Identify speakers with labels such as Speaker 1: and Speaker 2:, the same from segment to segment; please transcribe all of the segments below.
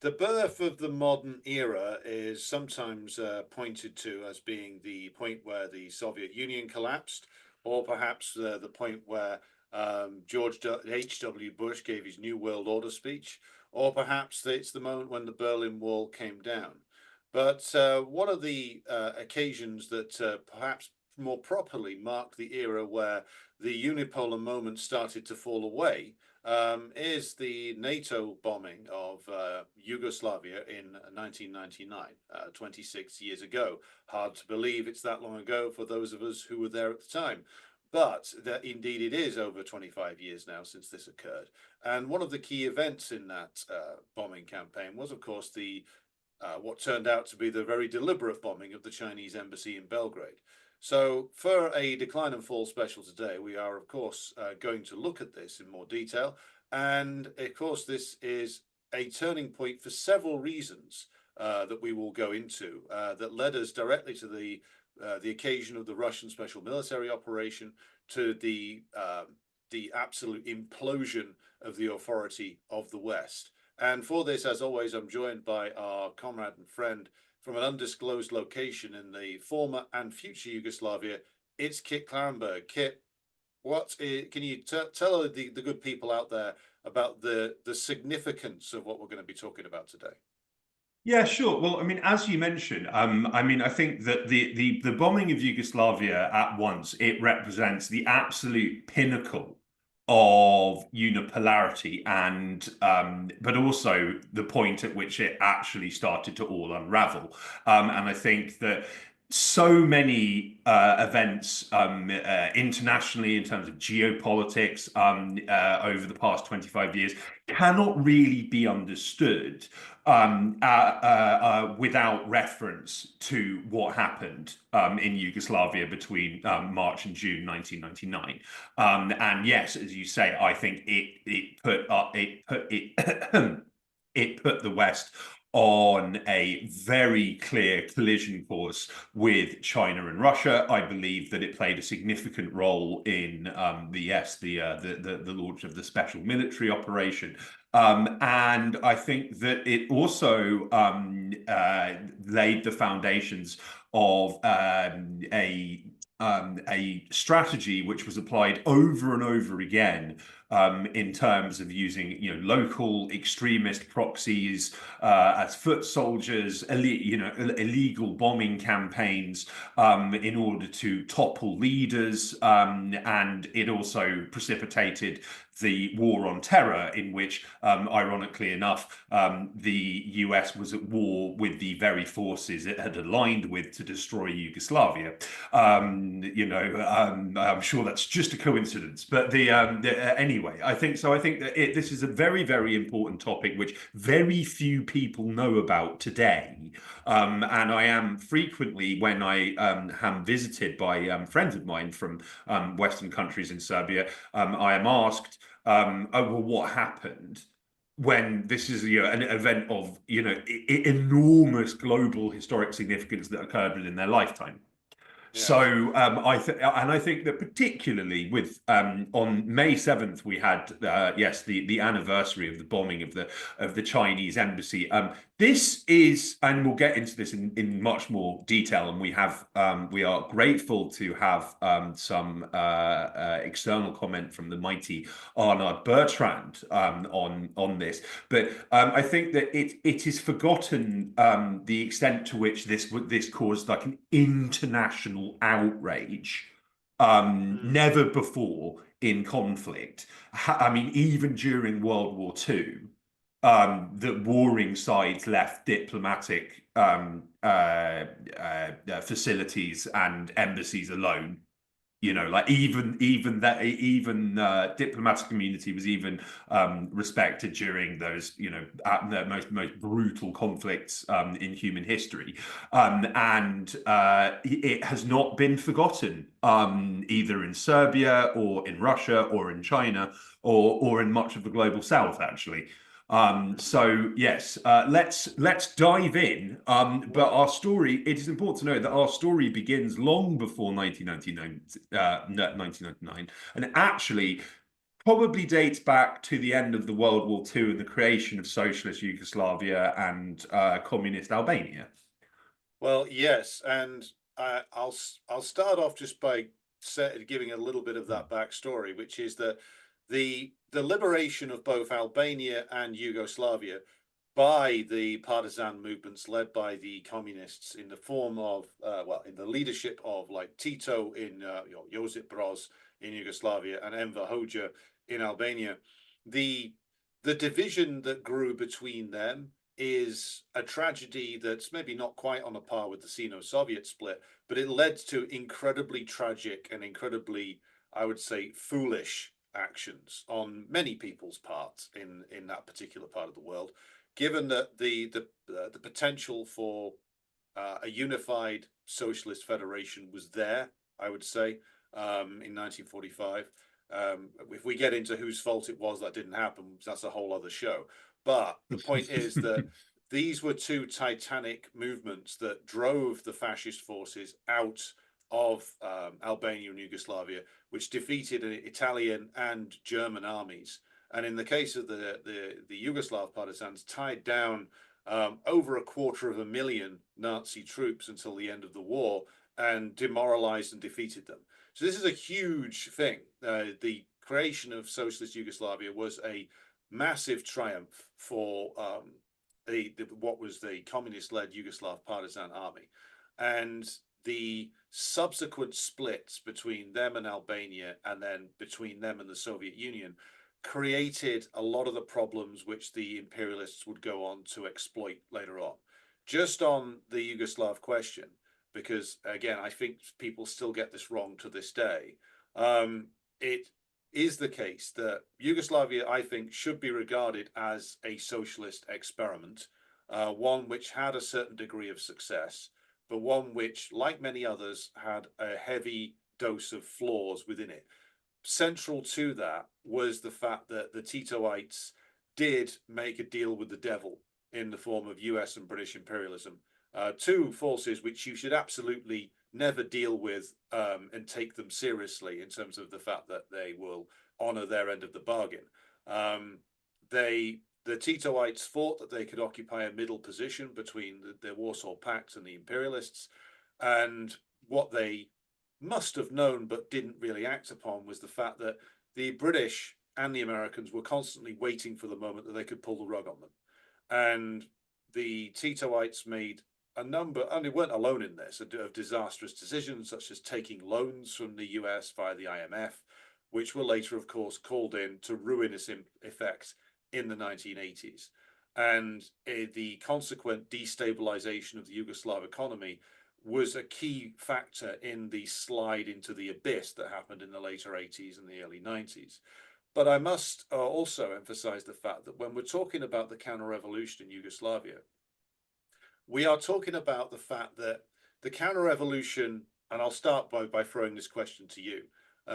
Speaker 1: The birth of the modern era is sometimes pointed to as being the point where the Soviet Union collapsed, or perhaps the point where George H.W. Bush gave his New World Order speech, or perhaps it's the moment when the Berlin Wall came down. But one of the occasions that perhaps more properly mark the era where the unipolar moment started to fall away is the NATO bombing of Yugoslavia in 1999, 26 years ago. Hard to believe it's that long ago for those of us who were there at the time. But that indeed it is over 25 years now since this occurred. And one of the key events in that bombing campaign was, of course, the what turned out to be the very deliberate bombing of the Chinese embassy in Belgrade. So for a Decline and Fall special today, we are, of course, going to look at this in more detail. And of course, this is a turning point for several reasons that we will go into that led us directly to the occasion of the Russian special military operation, to the absolute implosion of the authority of the West. And for this, as always, I'm joined by our comrade and friend from an undisclosed location in the former and future Yugoslavia. It's Kit Clarenberg. Kit, can you tell the good people out there about the significance of what we're going to be talking about today?
Speaker 2: Yeah, sure. Well, I mean, as you mentioned, I think that the bombing of Yugoslavia at once, it represents the absolute pinnacle of unipolarity, and but also the point at which it actually started to all unravel. And I think that so many events internationally in terms of geopolitics over the past 25 years cannot really be understood without reference to what happened in Yugoslavia between March and June 1999. And yes, as you say, I think it put the West on a very clear collision course with China and Russia. I believe that it played a significant role in the launch of the special military operation. And I think that it also laid the foundations of a strategy which was applied over and over again in terms of using, local extremist proxies as foot soldiers, illegal bombing campaigns in order to topple leaders, and it also precipitated the war on terror, in which, ironically enough, the US was at war with the very forces it had aligned with to destroy Yugoslavia. I'm sure that's just a coincidence, but anyway, I think that this is a very, very important topic which very few people know about today. And I am frequently, when I am visited by friends of mine from Western countries in Serbia, I am asked, oh, well, what happened when this is an event of enormous global historic significance that occurred within their lifetime?
Speaker 1: Yeah.
Speaker 2: So I think that particularly with on May 7th we had the anniversary of the bombing of the Chinese embassy. This is, and we'll get into this in much more detail, and we are grateful to have some external comment from the mighty Arnaud Bertrand on this. But I think that it is forgotten the extent to which this caused like an international outrage. Never before in conflict. I mean, even during World War II, the warring sides left diplomatic facilities and embassies alone. Even diplomatic community was even respected during those the most brutal conflicts in human history, and it has not been forgotten either in Serbia or in Russia or in China or in much of the global South, actually. So yes, let's dive in. But our story, it is important to know that our story begins long before 1999, and actually probably dates back to the end of the World War II and the creation of socialist Yugoslavia and communist Albania.
Speaker 1: Well, yes, and I'll start off just by giving a little bit of that backstory, which is that the liberation of both Albania and Yugoslavia by the partisan movements led by the communists in the form of in the leadership of like Tito in Josip Broz in Yugoslavia and Enver Hoxha in Albania, the division that grew between them is a tragedy that's maybe not quite on a par with the Sino-Soviet split, but it led to incredibly tragic and incredibly, I would say, foolish actions on many people's parts in that particular part of the world. Given that the potential for a unified socialist federation was there, I would say, in 1945. If we get into whose fault it was that didn't happen, that's a whole other show. But the point is that these were two titanic movements that drove the fascist forces out of Albania and Yugoslavia, which defeated Italian and German armies. And in the case of the Yugoslav partisans, tied down over 250,000 Nazi troops until the end of the war and demoralized and defeated them. So this is a huge thing. The creation of socialist Yugoslavia was a massive triumph for what was the communist-led Yugoslav partisan army, and the subsequent splits between them and Albania, and then between them and the Soviet Union, created a lot of the problems which the imperialists would go on to exploit later on. Just on the Yugoslav question, because again, I think people still get this wrong to this day. It is the case that Yugoslavia, I think, should be regarded as a socialist experiment, one which had a certain degree of success, but one which, like many others, had a heavy dose of flaws within it. Central to that was the fact that the Titoites did make a deal with the devil in the form of US and British imperialism, two forces which you should absolutely never deal with and take them seriously in terms of the fact that they will honor their end of the bargain. The Titoites thought that they could occupy a middle position between the Warsaw Pact and the imperialists, and what they must have known but didn't really act upon was the fact that the British and the Americans were constantly waiting for the moment that they could pull the rug on them. And the Titoites made a number, and they weren't alone in this, of disastrous decisions, such as taking loans from the US via the IMF, which were later, of course, called in to ruinous effect in the 1980s. And the consequent destabilization of the Yugoslav economy was a key factor in the slide into the abyss that happened in the later 80s and the early 90s. But I must also emphasize the fact that when we're talking about the counter-revolution in Yugoslavia, we are talking about the fact that the counter-revolution, and I'll start by throwing this question to you,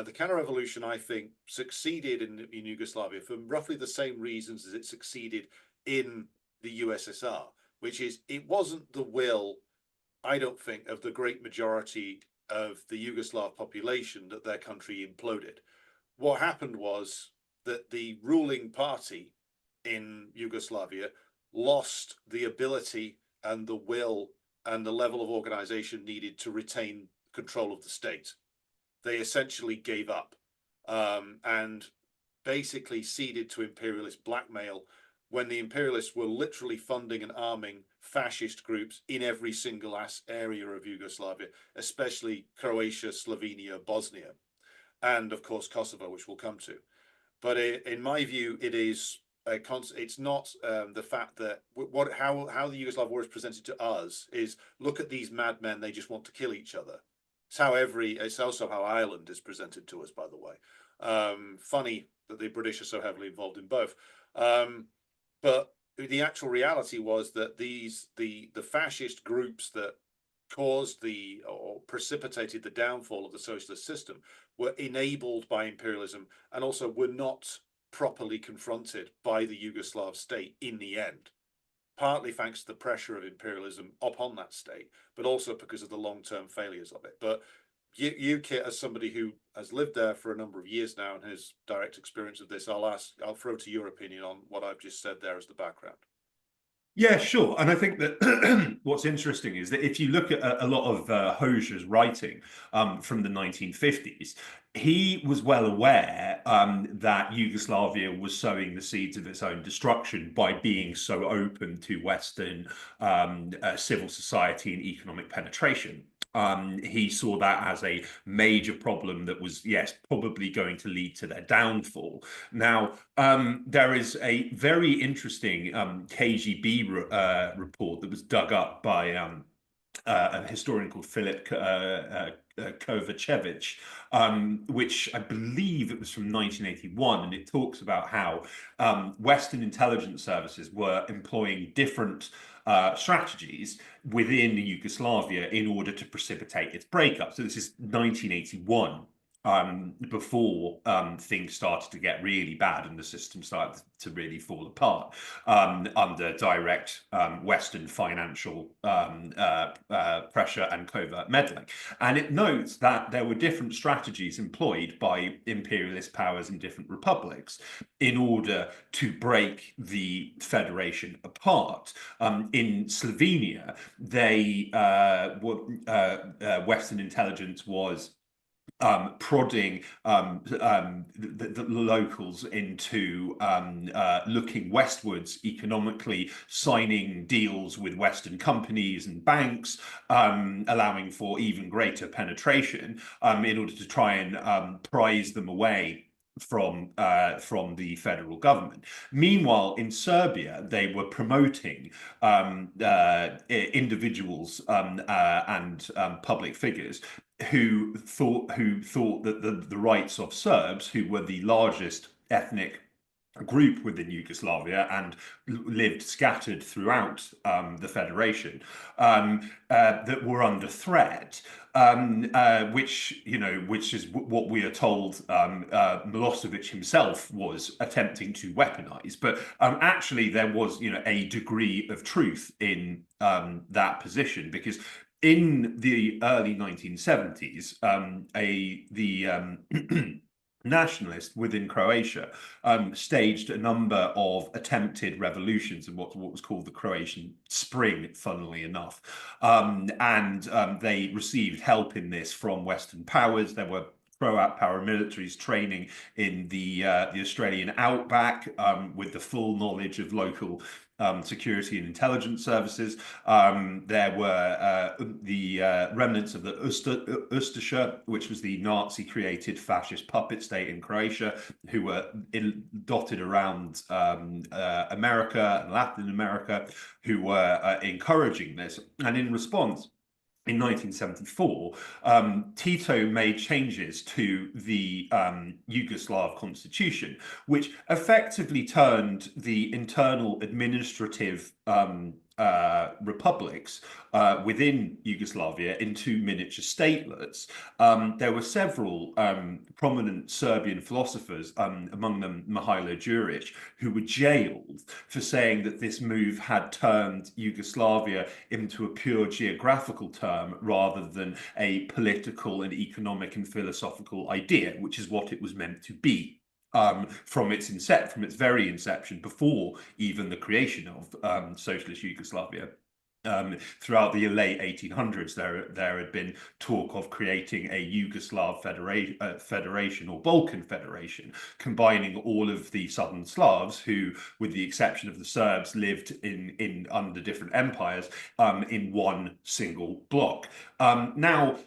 Speaker 1: the counter-revolution, I think, succeeded in Yugoslavia for roughly the same reasons as it succeeded in the USSR, which is it wasn't the will, I don't think, of the great majority of the Yugoslav population that their country imploded. What happened was that the ruling party in Yugoslavia lost the ability and the will and the level of organization needed to retain control of the state. They essentially gave up and basically ceded to imperialist blackmail when the imperialists were literally funding and arming fascist groups in every single area of Yugoslavia, especially Croatia, Slovenia, Bosnia, and of course Kosovo, which we'll come to. But in my view, it is it's not the fact that how the Yugoslav war is presented to us is look at these madmen, they just want to kill each other. It's also how Ireland is presented to us, by the way. Funny that the British are so heavily involved in both. But the actual reality was that the fascist groups that caused or precipitated the downfall of the socialist system were enabled by imperialism and also were not properly confronted by the Yugoslav state in the end, partly thanks to the pressure of imperialism upon that state, but also because of the long-term failures of it. But you, Kit, as somebody who has lived there for a number of years now and has direct experience of this, I'll throw to your opinion on what I've just said there as the background.
Speaker 2: Yeah, sure. And I think that what's interesting is that if you look at a lot of Hosier's writing from the 1950s, he was well aware that Yugoslavia was sowing the seeds of its own destruction by being so open to Western civil society and economic penetration. He saw that as a major problem that was, yes, probably going to lead to their downfall. Now, there is a very interesting KGB report that was dug up by a historian called Philip Kovacevic, which I believe it was from 1981, and it talks about how Western intelligence services were employing different strategies within Yugoslavia in order to precipitate its breakup. So this is 1981. Before things started to get really bad and the system started to really fall apart under direct Western financial pressure and covert meddling. And it notes that there were different strategies employed by imperialist powers in different republics in order to break the federation apart. In Slovenia, Western intelligence was prodding the locals into looking westwards economically, signing deals with Western companies and banks, allowing for even greater penetration in order to try and prize them away from the federal government. Meanwhile, in Serbia, they were promoting individuals and public figures who thought that the rights of Serbs, who were the largest ethnic group within Yugoslavia and lived scattered throughout the federation, that were under threat, which is what we are told Milosevic himself was attempting to weaponize. But actually, there was a degree of truth in that position, because in the early 1970s, the nationalists within Croatia staged a number of attempted revolutions in what was called the Croatian Spring, funnily enough. They received help in this from Western powers. There were Croat paramilitaries training in the Australian outback with the full knowledge of local security and intelligence services. There were the remnants of the Ustasha, which was the Nazi-created fascist puppet state in Croatia, who were dotted around America and Latin America, who were encouraging this. And in response, in 1974, Tito made changes to the Yugoslav constitution, which effectively turned the internal administrative republics within Yugoslavia into miniature statelets. There were several prominent Serbian philosophers, among them Mihajlo Đurić, who were jailed for saying that this move had turned Yugoslavia into a pure geographical term rather than a political and economic and philosophical idea, which is what it was meant to be. From its very inception, before even the creation of socialist Yugoslavia. Throughout the late 1800s, there had been talk of creating a Yugoslav federation or Balkan federation, combining all of the southern Slavs who, with the exception of the Serbs, lived in under different empires in one single block. You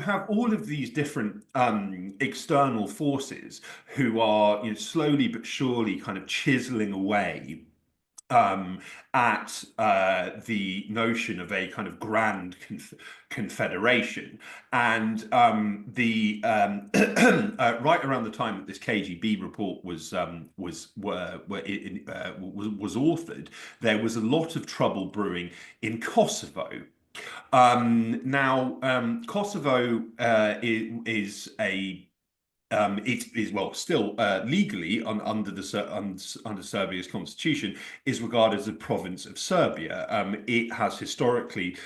Speaker 2: have all of these different external forces who are slowly but surely kind of chiseling away at the notion of a kind of grand confederation. And right around the time that this KGB report was authored, there was a lot of trouble brewing in Kosovo. Kosovo is a it is still legally under Serbia's constitution is regarded as a province of Serbia. It has historically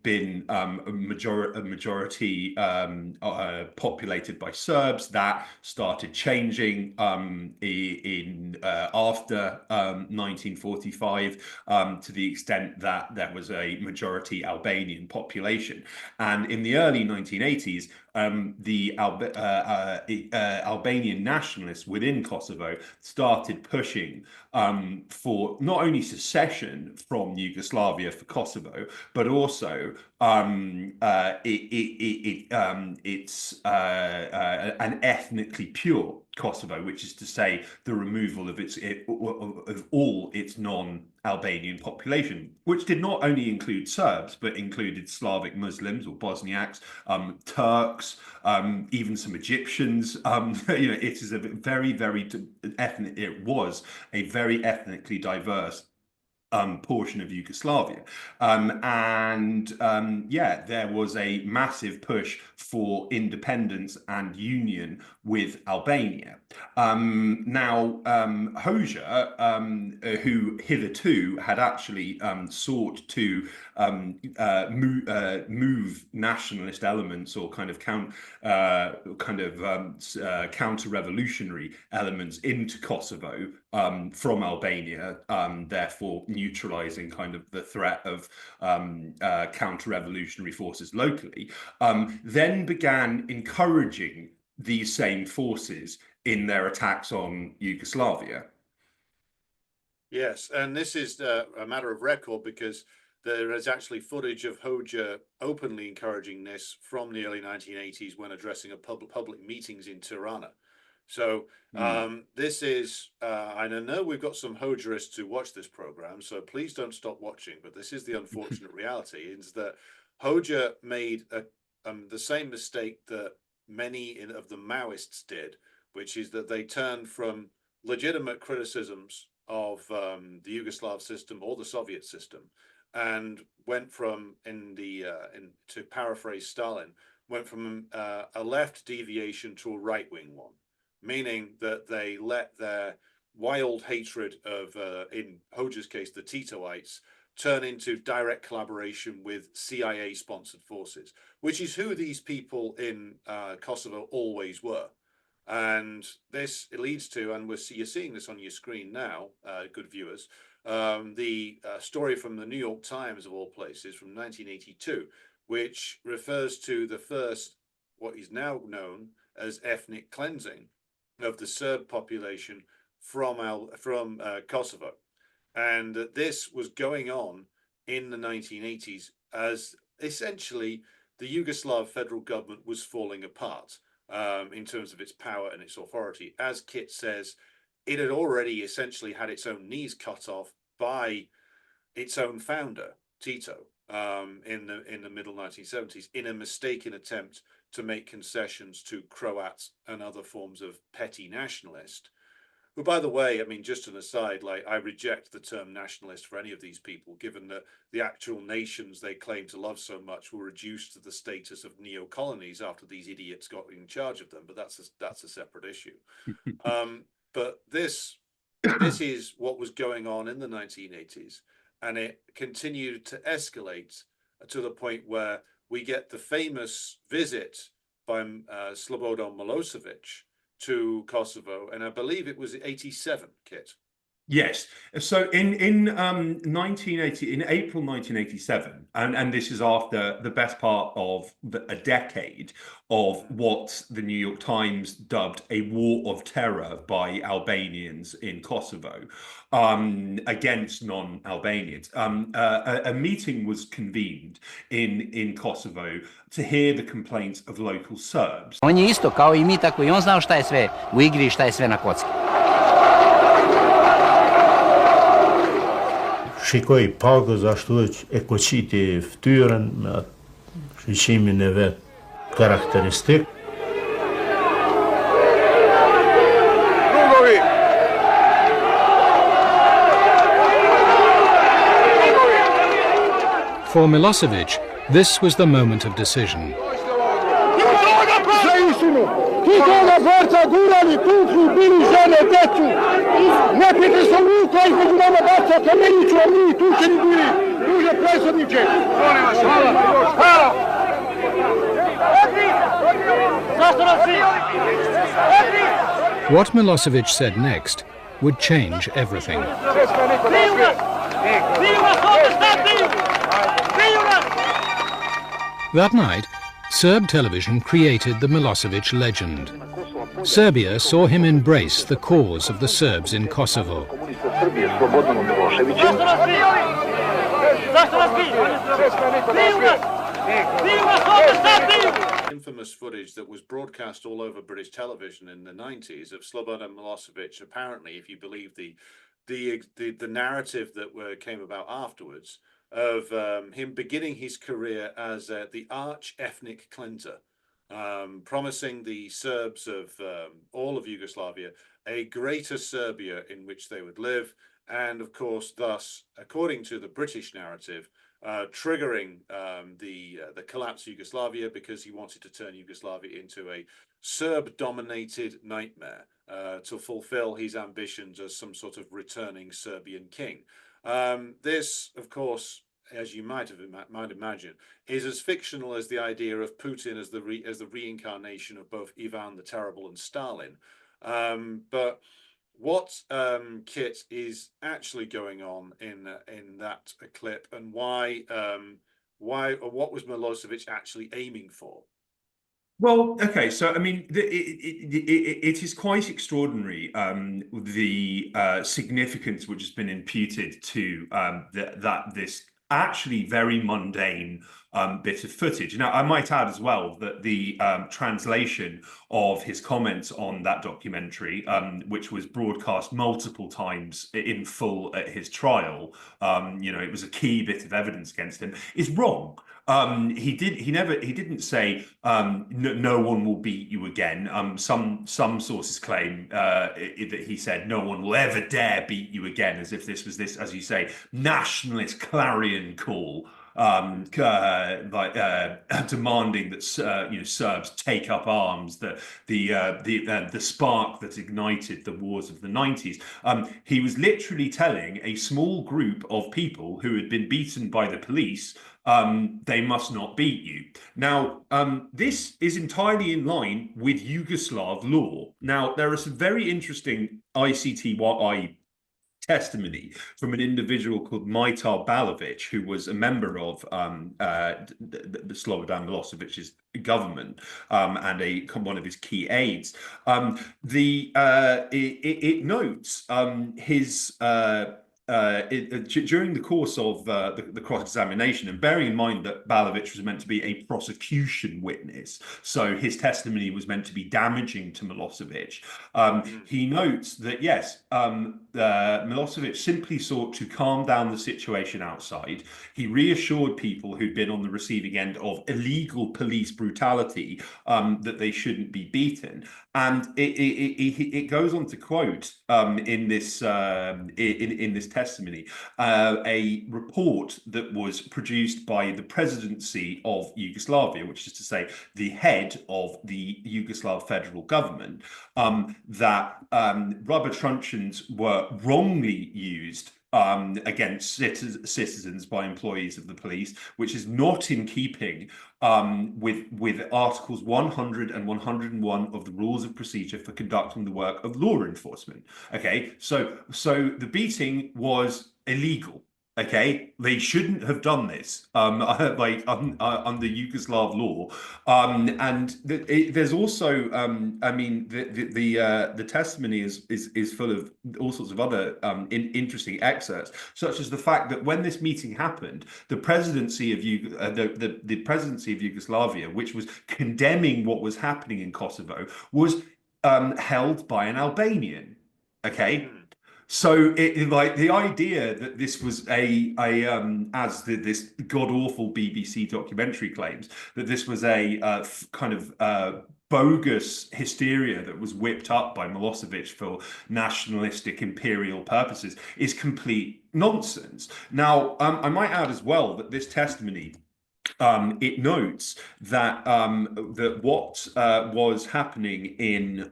Speaker 2: been a majority populated by Serbs. That started changing in after 1945 to the extent that there was a majority Albanian population, and in the early 1980s. The Albanian nationalists within Kosovo started pushing for not only secession from Yugoslavia for Kosovo, but also it's an ethnically pure Kosovo, which is to say the removal of all its non-Albanian population, which did not only include Serbs, but included Slavic Muslims or Bosniaks, Turks, even some Egyptians. It is a very ethnic. It was a very ethnically diverse portion of Yugoslavia. There was a massive push for independence and union with Albania. Hoxha, who hitherto had actually sought to move nationalist elements or counter-revolutionary elements into Kosovo from Albania, therefore neutralizing the threat of counter-revolutionary forces locally, then began encouraging these same forces in their attacks on Yugoslavia.
Speaker 1: Yes, and this is a matter of record because there is actually footage of Hoxha openly encouraging this from the early 1980s when addressing a public meetings in Tirana. So this is, I know we've got some Hoxhaists who watch this program, so please don't stop watching. But this is the unfortunate reality: is that Hoxha made the same mistake that many of the Maoists did, which is that they turned from legitimate criticisms of the Yugoslav system or the Soviet system, and went from, to paraphrase Stalin, went from a left deviation to a right-wing one. Meaning that they let their wild hatred of, in Hoxha's case, the Titoites, turn into direct collaboration with CIA-sponsored forces, which is who these people in Kosovo always were. And this leads to, and you're seeing this on your screen now, good viewers, the story from the New York Times, of all places, from 1982, which refers to the first, what is now known as ethnic cleansing of the Serb population from Kosovo, and that this was going on in the 1980s as essentially the Yugoslav federal government was falling apart in terms of its power and its authority. As Kit says, it had already essentially had its own knees cut off by its own founder, Tito, in the middle 1970s, in a mistaken attempt to make concessions to Croats and other forms of petty nationalist. Who, by the way, I mean, just an aside, I reject the term nationalist for any of these people, given that the actual nations they claim to love so much were reduced to the status of neo-colonies after these idiots got in charge of them. But that's a separate issue. But this is what was going on in the 1980s, and it continued to escalate to the point where we get the famous visit by Slobodan Milosevic to Kosovo, and I believe it was 87, Kit.
Speaker 2: Yes. So in 1980, in April 1987, and this is after the best part of a decade of what the New York Times dubbed a war of terror by Albanians in Kosovo against non-Albanians. A meeting was convened in Kosovo to hear the complaints of local Serbs.
Speaker 3: On je isto kao I mi, tako I on znao šta je sve u igri, šta je sve na kocki.
Speaker 4: Shikoj pagës ashtu e koqiti ftyrën me atë shiqimin e vet karakteristik.
Speaker 5: For Milosevic, this was the moment of decision. Titova borca gurali, tukli, bili žene, decu. Neprijatelj su mi koji među nama baca kameniću, a mi tučeni bili. Duže predsjedniče. Molim vas, hvala. Hvala.
Speaker 6: What Milosevic said next would change everything. That night, Serb television created the Milosevic legend. Serbia saw him embrace the cause of the Serbs in Kosovo.
Speaker 1: Infamous footage that was broadcast all over British television in the 90s of Slobodan Milosevic, apparently, if you believe the narrative that came about afterwards, of him beginning his career as the arch ethnic cleanser, promising the Serbs of all of Yugoslavia a greater Serbia in which they would live, and of course, thus, according to the British narrative, triggering the collapse of Yugoslavia, because he wanted to turn Yugoslavia into a Serb-dominated nightmare to fulfill his ambitions as some sort of returning Serbian king. This, of course, as you might imagine, is as fictional as the idea of Putin as the reincarnation of both Ivan the Terrible and Stalin. But what, Kit, is actually going on in that clip, and why or what was Milosevic actually aiming for?
Speaker 2: Well, okay, so I mean, it is quite extraordinary, the significance which has been imputed to this actually very mundane bit of footage. Now, I might add as well that the translation of his comments on that documentary, which was broadcast multiple times in full at his trial, it was a key bit of evidence against him, is wrong. He didn't say no one will beat you again. Some sources claim that he said no one will ever dare beat you again, as if this was this, as you say, nationalist clarion call, demanding that Serbs take up arms, that the spark that ignited the wars of the 90s. He was literally telling a small group of people who had been beaten by the police, they must not beat you. Now, this is entirely in line with Yugoslav law. Now, there are some very interesting ICTY testimony from an individual called Mitar Balovic, who was a member of the Slobodan Milosevic's government and one of his key aides. It notes his during the course of the cross-examination, and bearing in mind that Balovic was meant to be a prosecution witness, so his testimony was meant to be damaging to Milosevic, he notes that, yes, Milosevic simply sought to calm down the situation outside. He reassured people who'd been on the receiving end of illegal police brutality that they shouldn't be beaten. And it goes on to quote in this testimony a report that was produced by the presidency of Yugoslavia, which is to say the head of the Yugoslav federal government, that rubber truncheons were wrongly used against citizens by employees of the police, which is not in keeping with Articles 100 and 101 of the Rules of Procedure for conducting the work of law enforcement. Okay, so the beating was illegal. Okay, they shouldn't have done this, under Yugoslav law, and there's also, I mean, the testimony is full of all sorts of other interesting excerpts, such as the fact that when this meeting happened, the presidency of the presidency of Yugoslavia, which was condemning what was happening in Kosovo, was held by an Albanian. Okay. So, like the idea that this was as this god awful BBC documentary claims, that this was a kind of bogus hysteria that was whipped up by Milosevic for nationalistic imperial purposes, is complete nonsense. Now, I might add as well that this testimony it notes that that what was happening in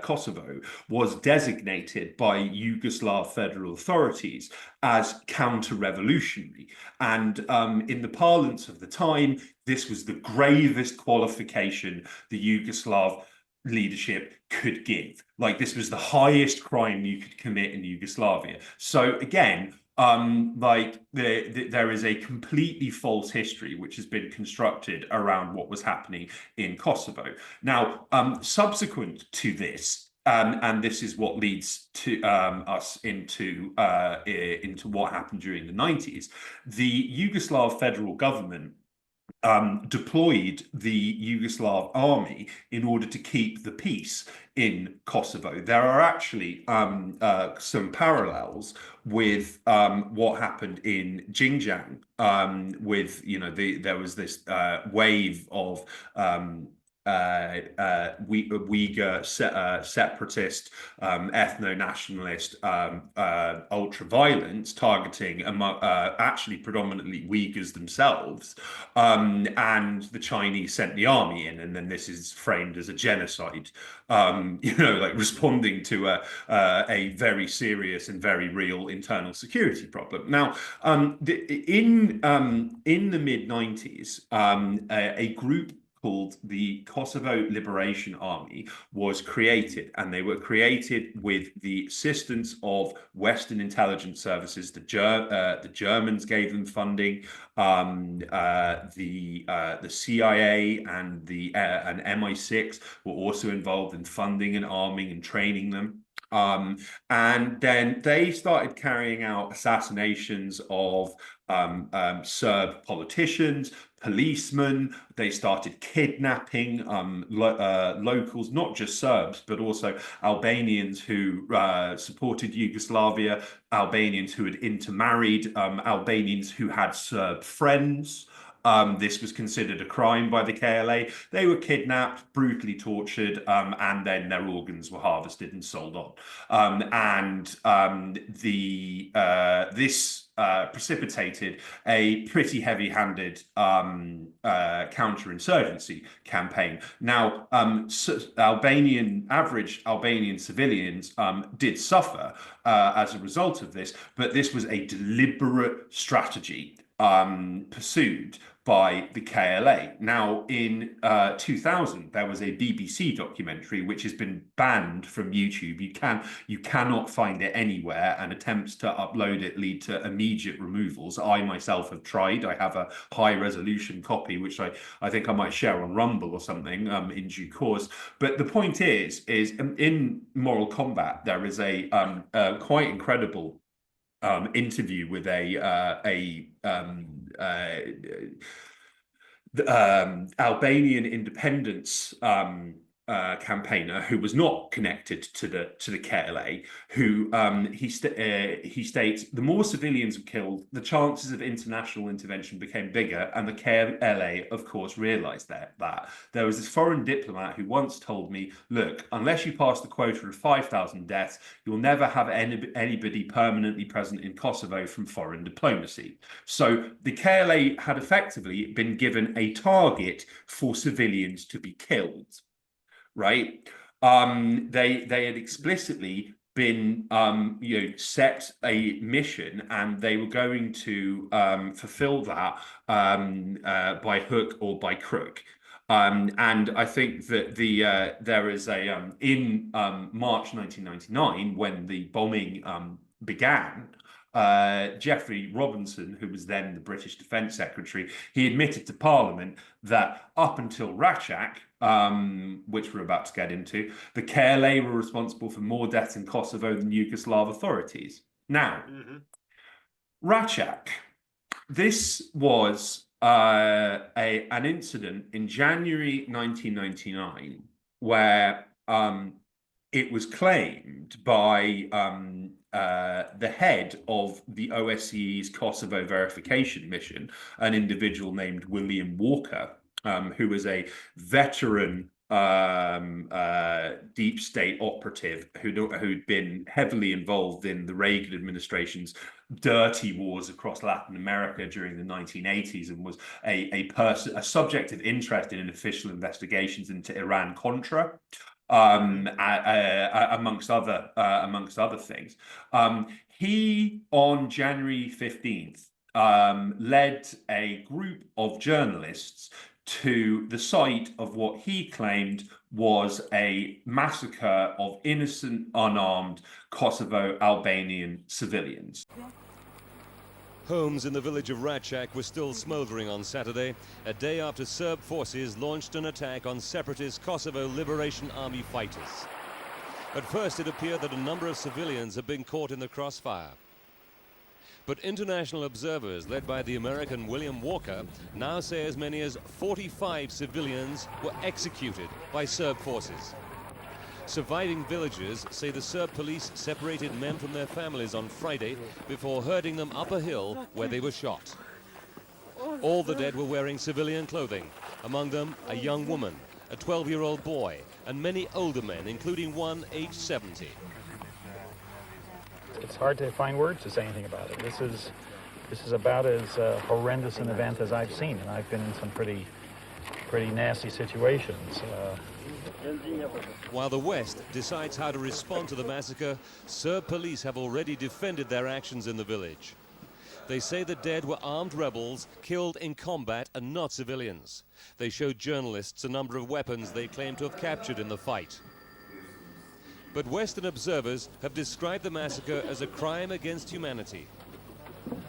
Speaker 2: Kosovo was designated by Yugoslav federal authorities as counter-revolutionary, and in the parlance of the time, this was the gravest qualification the Yugoslav leadership could give. Like, this was the highest crime you could commit in Yugoslavia. So again, like there is a completely false history which has been constructed around what was happening in Kosovo. Now, subsequent to this, and this is what leads to us into what happened during the 90s, the Yugoslav federal government deployed the Yugoslav army in order to keep the peace in Kosovo. There are actually some parallels with what happened in Xinjiang, with, you know, there was this wave of Uyghur separatist, ethno-nationalist ultra-violence targeting actually predominantly Uyghurs themselves, and the Chinese sent the army in, and then this is framed as a genocide, you know, like responding to a very serious and very real internal security problem. Now, in the mid-90s, a group called the Kosovo Liberation Army was created, and they were created with the assistance of Western intelligence services. The Germans gave them funding. The CIA and the and MI6 were also involved in funding and arming and training them. And then they started carrying out assassinations of Serb politicians, policemen. They started kidnapping locals, not just Serbs, but also Albanians who supported Yugoslavia, Albanians who had intermarried, Albanians who had Serb friends. This was considered a crime by the KLA. They were kidnapped, brutally tortured, and then their organs were harvested and sold on. This precipitated a pretty heavy-handed counterinsurgency campaign. Now, average Albanian civilians did suffer as a result of this, but this was a deliberate strategy pursued by the KLA. Now, in 2000, there was a BBC documentary which has been banned from YouTube. You cannot find it anywhere, and attempts to upload it lead to immediate removals. I myself have tried. I have a high-resolution copy, which I think I might share on Rumble or something in due course. But the point is in Moral Combat, there is a quite incredible interview with Albanian independence campaigner who was not connected to the KLA, who he states, the more civilians were killed, the chances of international intervention became bigger, and the KLA, of course, realized that. There was this foreign diplomat who once told me, look, unless you pass the quota of 5,000 deaths, you'll never have anybody permanently present in Kosovo from foreign diplomacy. So the KLA had effectively been given a target for civilians to be killed. Right, they had explicitly been set a mission, and they were going to fulfill that by hook or by crook. And I think that there is a in March 1999, when the bombing began, Geoffrey Robinson, who was then the British Defence Secretary, he admitted to Parliament that up until Racak, which we're about to get into, the KLA were responsible for more deaths in Kosovo than Yugoslav authorities. Now, Racak, this was an incident in January 1999 where it was claimed by the head of the OSCE's Kosovo verification mission, an individual named William Walker, who was a veteran deep state operative who'd been heavily involved in the Reagan administration's dirty wars across Latin America during the 1980s and was a subject of interest in official investigations into Iran-Contra. Amongst other things. He, on January 15th, led a group of journalists to the site of what he claimed was a massacre of innocent, unarmed Kosovo Albanian civilians.
Speaker 7: Homes in the village of Racak were still smouldering on Saturday, a day after Serb forces launched an attack on separatist Kosovo Liberation Army fighters. At first, it appeared that a number of civilians had been caught in the crossfire. But international observers, led by the American William Walker, now say as many as 45 civilians were executed by Serb forces. Surviving villagers say the Serb police separated men from their families on Friday before herding them up a hill where they were shot. All the dead were wearing civilian clothing, among them a young woman, a 12-year-old boy, and many older men, including one aged 70.
Speaker 8: It's hard to find words to say anything about it. This is about as horrendous an event as I've seen, and I've been in some pretty nasty situations.
Speaker 7: While the West decides how to respond to the massacre, Serb police have already defended their actions in the village. They say the dead were armed rebels killed in combat and not civilians. They showed journalists a number of weapons they claim to have captured in the fight. But Western observers have described the massacre as a crime against humanity.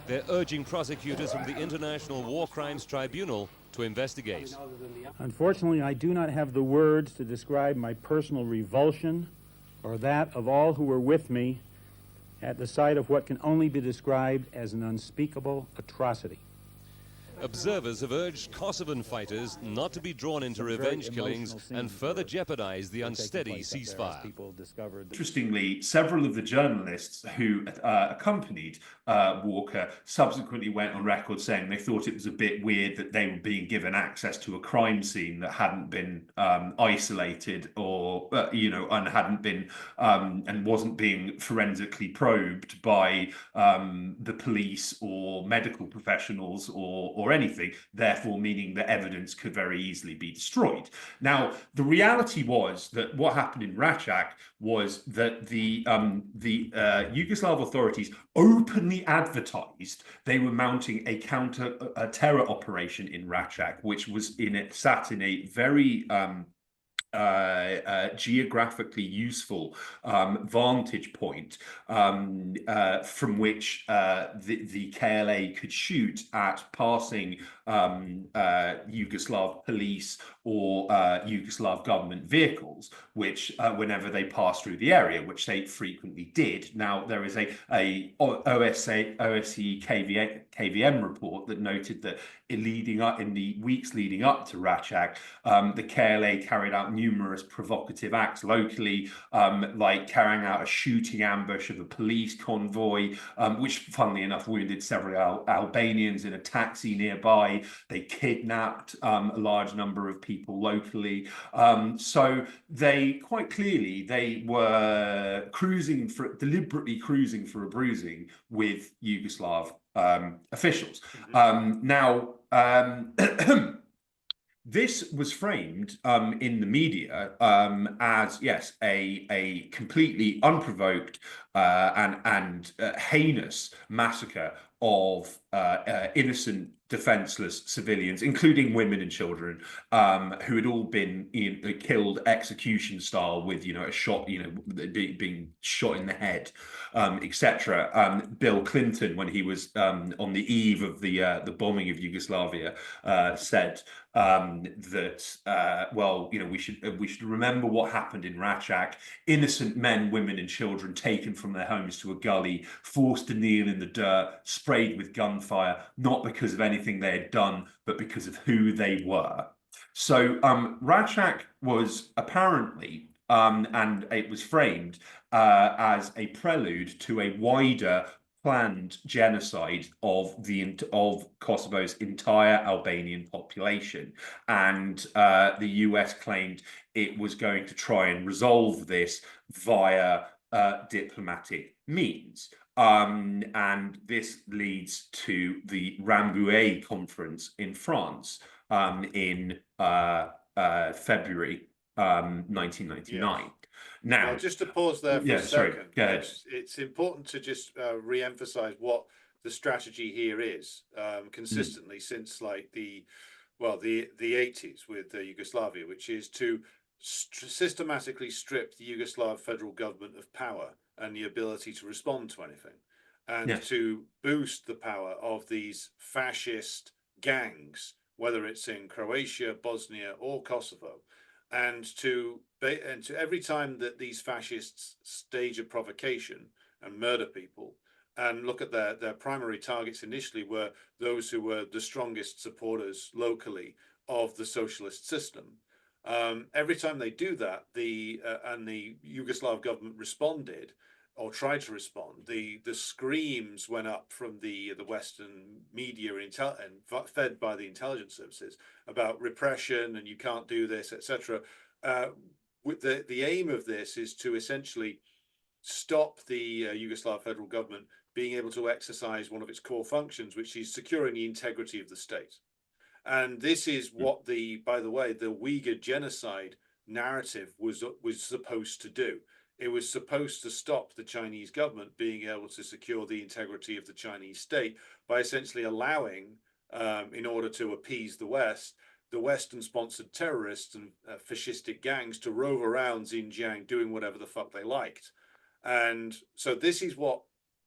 Speaker 7: They're urging prosecutors from the International War Crimes Tribunal to investigate.
Speaker 8: Unfortunately, I do not have the words to describe my personal revulsion or that of all who were with me at the sight of what can only be described as an unspeakable atrocity.
Speaker 7: Observers have urged Kosovan fighters not to be drawn into revenge killings and further jeopardize the unsteady ceasefire.
Speaker 2: Interestingly, several of the journalists who accompanied Walker subsequently went on record saying they thought it was a bit weird that they were being given access to a crime scene that hadn't been isolated or, and hadn't been and wasn't being forensically probed by the police or medical professionals or anything, therefore meaning that evidence could very easily be destroyed. Now, the reality was that what happened in Racak was that the Yugoslav authorities openly advertised they were mounting a counter-terror operation in Racak, which was sat in a very geographically useful vantage point from which the KLA could shoot at passing Yugoslav police or Yugoslav government vehicles, which whenever they passed through the area, which they frequently did. Now, there is a OSCE KVM report that noted that in the weeks leading up to Racak, the KLA carried out numerous provocative acts locally, like carrying out a shooting ambush of a police convoy, which, funnily enough, wounded several Albanians in a taxi nearby. They kidnapped a large number of people locally. So they quite clearly, they were deliberately cruising for a bruising with Yugoslav officials. Now, this was framed in the media as, yes, a completely unprovoked and heinous massacre of innocent, defenseless civilians, including women and children, who had all been killed execution style with, a shot, being shot in the head, etc. Bill Clinton, when he was on the eve of the bombing of Yugoslavia, said that we should remember what happened in Racak. Innocent men, women, and children taken from their homes to a gully, forced to kneel in the dirt, sprayed with gunfire, not because of anything they had done, but because of who they were. So Racak was apparently, and it was framed as a prelude to a wider planned genocide of Kosovo's entire Albanian population, and the US claimed it was going to try and resolve this via diplomatic means. And this leads to the Rambouillet conference in France in February 1999.
Speaker 1: Yes.
Speaker 2: Now,
Speaker 1: Well, just to pause there for
Speaker 2: yeah,
Speaker 1: a
Speaker 2: sorry,
Speaker 1: second,
Speaker 2: go ahead.
Speaker 1: it's important to just re-emphasize what the strategy here is consistently since like the 80s with Yugoslavia, which is to systematically strip the Yugoslav federal government of power and the ability to respond to anything, and
Speaker 2: Yes.
Speaker 1: to boost the power of these fascist gangs, whether it's in Croatia, Bosnia, or Kosovo. And to every time that these fascists stage a provocation and murder people, and look at their primary targets initially were those who were the strongest supporters locally of the socialist system. Every time they do that, and the Yugoslav government responded or tried to respond, the screams went up from the Western media and fed by the intelligence services about repression and you can't do this, etc. With the aim of this is to essentially stop the Yugoslav federal government being able to exercise one of its core functions, which is securing the integrity of the state. And this is what by the way, the Uyghur genocide narrative was supposed to do. It was supposed to stop the Chinese government being able to secure the integrity of the Chinese state by essentially allowing, in order to appease the West, the Western-sponsored terrorists and fascistic gangs to rove around Xinjiang doing whatever the fuck they liked. And so this is what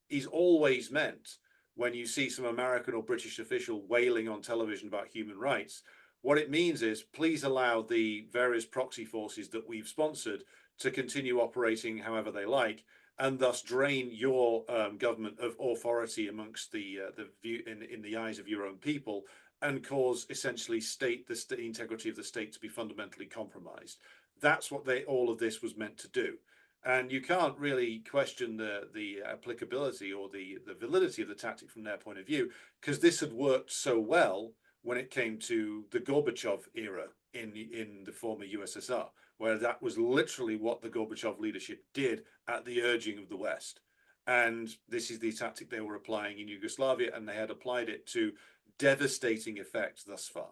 Speaker 1: is always meant when you see some American or British official wailing on television about human rights. What it means is, please allow the various proxy forces that we've sponsored to continue operating however they like, and thus drain your government of authority amongst the view in the eyes of your own people, and cause essentially the integrity of the state to be fundamentally compromised. That's what all of this was meant to do. And you can't really question the applicability or the validity of the tactic from their point of view, because this had worked so well when it came to the Gorbachev era in the former USSR, where that was literally what the Gorbachev leadership did at the urging of the West. And this is the tactic they were applying in Yugoslavia, and they had applied it to devastating effect thus far.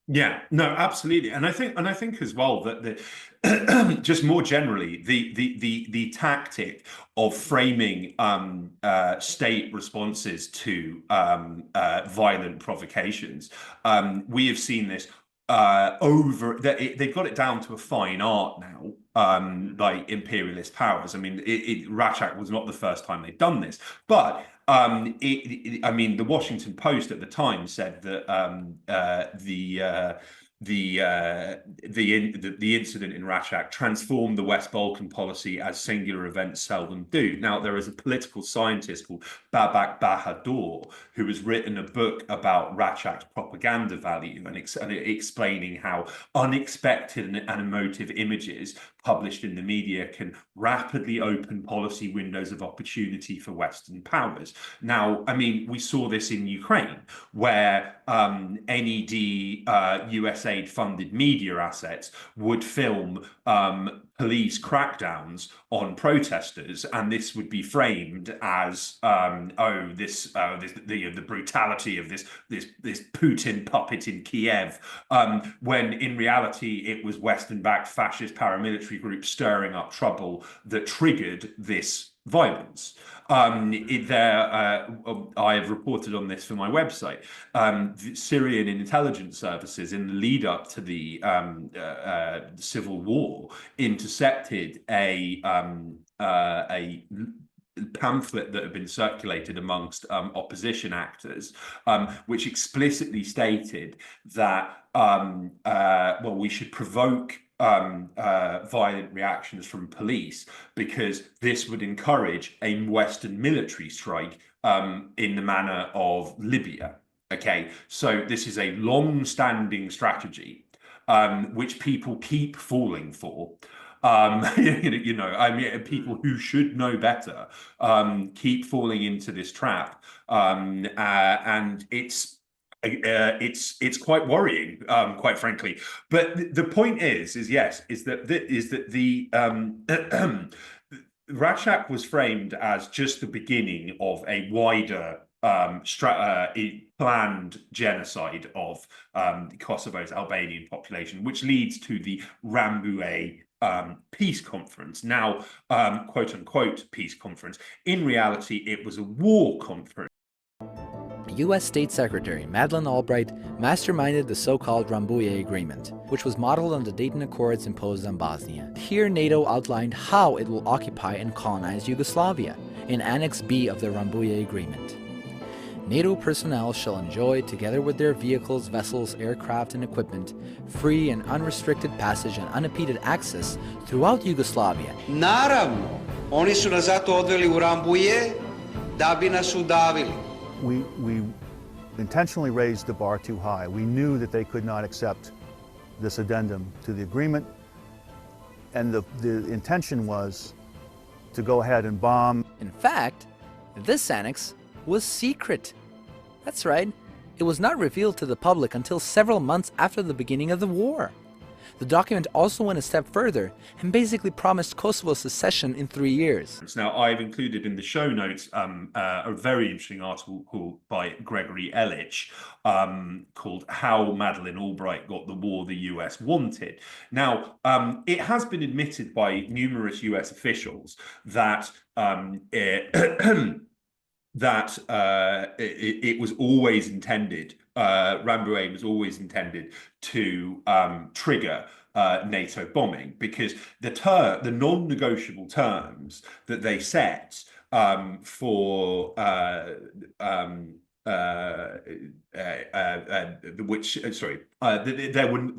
Speaker 2: Yeah, no, absolutely, and I think as well that the just more generally the tactic of framing state responses to violent provocations, we have seen this they've got it down to a fine art now. Like imperialist powers. I mean, Racak was not the first time they'd done this, but I mean, the Washington Post at the time said that the incident in Racak transformed the West Balkan policy as singular events seldom do. Now, there is a political scientist called Babak Bahadur who has written a book about Racak's propaganda value and explaining how unexpected and emotive images published in the media can rapidly open policy windows of opportunity for Western powers. Now, I mean, we saw this in Ukraine, where NED USAID-funded media assets would film police crackdowns on protesters, and this would be framed as the brutality of this Putin puppet in Kiev, when in reality it was Western-backed fascist paramilitary groups stirring up trouble that triggered this violence. I have reported on this for my website. The Syrian intelligence services, in the lead up to the civil war, intercepted a pamphlet that had been circulated amongst opposition actors, which explicitly stated that we should provoke violent reactions from police because this would encourage a Western military strike in the manner of Libya. Okay, so this is a long-standing strategy which people keep falling for. I mean, people who should know better keep falling into this trap, and it's quite worrying, quite frankly. But the point is that the Racak was framed as just the beginning of a wider planned genocide of Kosovo's Albanian population, which leads to the Rambouillet peace conference, now quote unquote peace conference. In reality, it was a war conference.
Speaker 3: U.S. State Secretary Madeleine Albright masterminded the so-called Rambouillet Agreement, which was modeled on the Dayton Accords imposed on Bosnia. Here, NATO outlined how it will occupy and colonize Yugoslavia in Annex B of the Rambouillet Agreement. NATO personnel shall enjoy, together with their vehicles, vessels, aircraft, and equipment, free and unrestricted passage and unimpeded access throughout Yugoslavia.
Speaker 9: Naravno, oni su nas zato odveli u Rambouillet da bi nas udavili.
Speaker 10: We intentionally raised the bar too high. We knew that they could not accept this addendum to the agreement, and the intention was to go ahead and bomb.
Speaker 3: In fact, this annex was secret. That's right, it was not revealed to the public until several months after the beginning of the war. The document also went a step further and basically promised Kosovo's secession in 3 years.
Speaker 2: Now, I've included in the show notes a very interesting article by Gregory Ellich called How Madeleine Albright Got the War the US Wanted. Now, it has been admitted by numerous US officials that it was always intended, Rambouillet was always intended to trigger NATO bombing, because the non-negotiable terms that they set for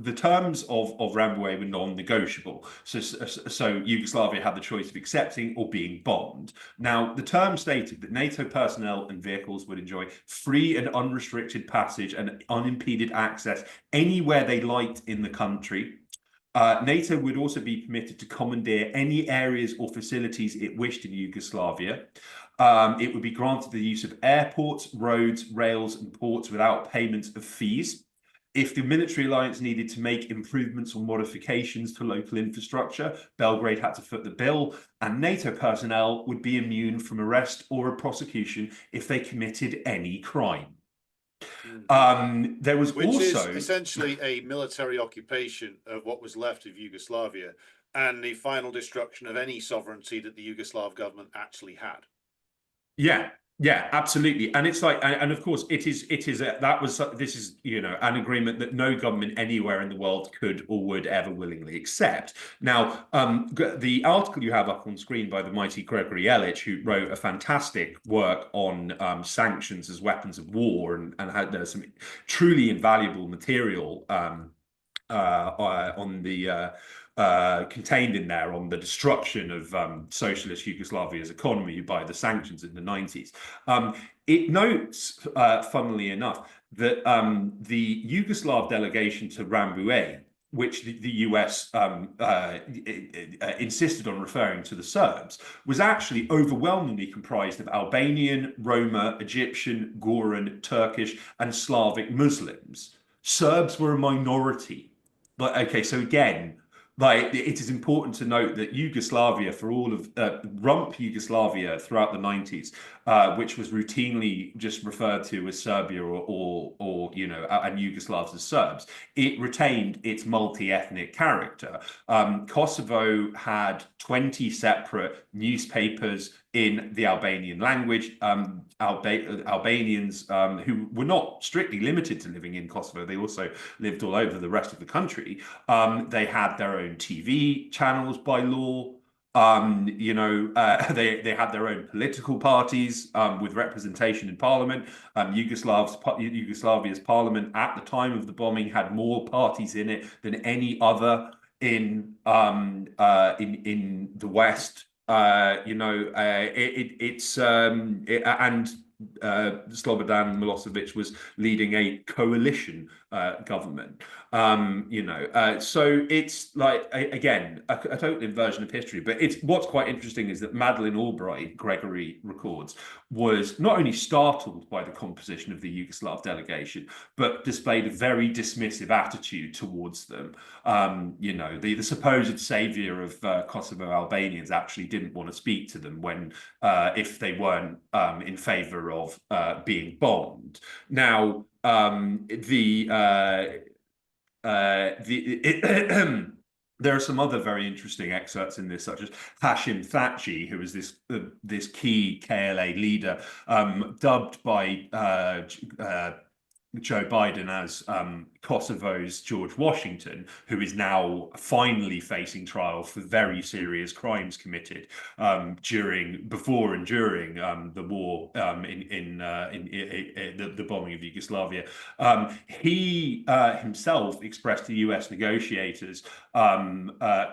Speaker 2: the terms of Rambouillet were non-negotiable. So Yugoslavia had the choice of accepting or being bombed. Now, the terms stated that NATO personnel and vehicles would enjoy free and unrestricted passage and unimpeded access anywhere they liked in the country. NATO would also be permitted to commandeer any areas or facilities it wished in Yugoslavia. It would be granted the use of airports, roads, rails, and ports without payment of fees. If the military alliance needed to make improvements or modifications to local infrastructure, Belgrade had to foot the bill, and NATO personnel would be immune from arrest or a prosecution if they committed any crime. There was
Speaker 1: Which
Speaker 2: also
Speaker 1: is essentially a military occupation of what was left of Yugoslavia and the final destruction of any sovereignty that the Yugoslav government actually had.
Speaker 2: Yeah, absolutely. And it's like, and of course, this is an agreement that no government anywhere in the world could or would ever willingly accept. Now, the article you have up on screen by the mighty Gregory Ellich, who wrote a fantastic work on sanctions as weapons of war, and had some truly invaluable material on the contained in there on the destruction of socialist Yugoslavia's economy by the sanctions in the 90s. It notes, funnily enough, that the Yugoslav delegation to Rambouillet, which the US insisted on referring to the Serbs, was actually overwhelmingly comprised of Albanian, Roma, Egyptian, Goran, Turkish, and Slavic Muslims. Serbs were a minority. But okay, so again, like, it is important to note that Yugoslavia, for all of rump Yugoslavia throughout the 90s, which was routinely just referred to as Serbia or and Yugoslavs as Serbs, it retained its multi-ethnic character. Kosovo had 20 separate newspapers in the Albanian language. Albanians who were not strictly limited to living in Kosovo, they also lived all over the rest of the country. They had their own TV channels by law. They had their own political parties with representation in parliament. Yugoslavia's parliament at the time of the bombing had more parties in it than any other in the West. Slobodan Milosevic was leading a coalition government. So it's like, again, a total inversion of history. But it's what's quite interesting is that Madeleine Albright, Gregory records, was not only startled by the composition of the Yugoslav delegation, but displayed a very dismissive attitude towards them. The supposed savior of Kosovo Albanians actually didn't want to speak to them when, if they weren't in favor of being bombed. Now, there are some other very interesting excerpts in this, such as Hashim Thaçi, who was this key KLA leader, dubbed by Joe Biden as Kosovo's George Washington, who is now finally facing trial for very serious crimes committed before and during the war in the bombing of Yugoslavia. He himself expressed to US negotiators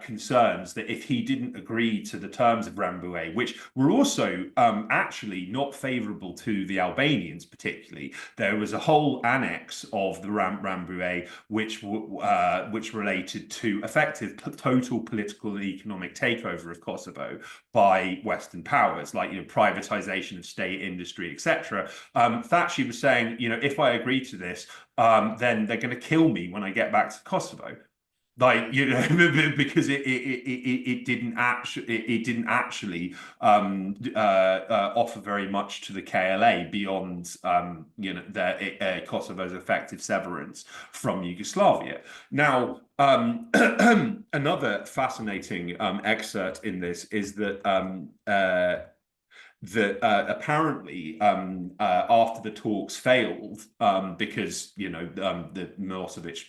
Speaker 2: concerns that if he didn't agree to the terms of Rambouillet, which were also actually not favorable to the Albanians particularly, there was a whole annex of the Rambouillet which related to effective total political and economic takeover of Kosovo by Western powers, like privatization of state industry, etc. Thaçi was saying, if I agree to this, then they're going to kill me when I get back to Kosovo. Because it didn't actually offer very much to the KLA beyond Kosovo's effective severance from Yugoslavia. Now, another fascinating excerpt in this is that apparently after the talks failed because the Milosevic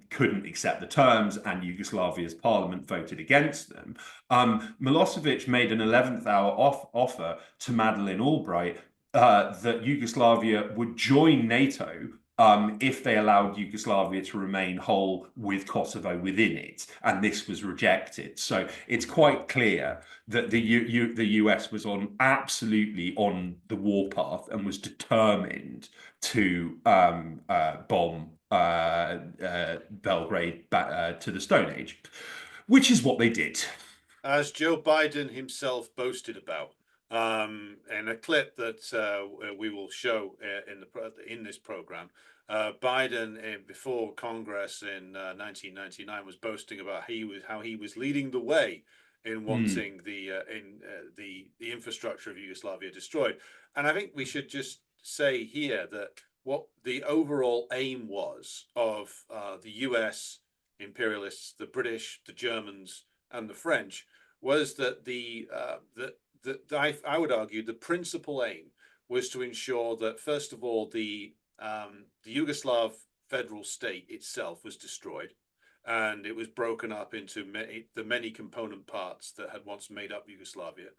Speaker 2: couldn't accept the terms and Yugoslavia's parliament voted against them, Milosevic made an 11th hour offer to Madeleine Albright that Yugoslavia would join NATO if they allowed Yugoslavia to remain whole with Kosovo within it, and this was rejected. So it's quite clear that the US was absolutely on the warpath and was determined to bomb Belgrade back to the Stone Age, which is what they did.
Speaker 1: As Joe Biden himself boasted about. In a clip that we will show in this program, Biden, before Congress in 1999, was boasting about how he was leading the way in wanting the infrastructure of Yugoslavia destroyed. And I think we should just say here that what the overall aim was of the US imperialists, the British, the Germans, and the French was that I would argue the principal aim was to ensure that, first of all, the Yugoslav federal state itself was destroyed, and it was broken up into the many component parts that had once made up Yugoslavia,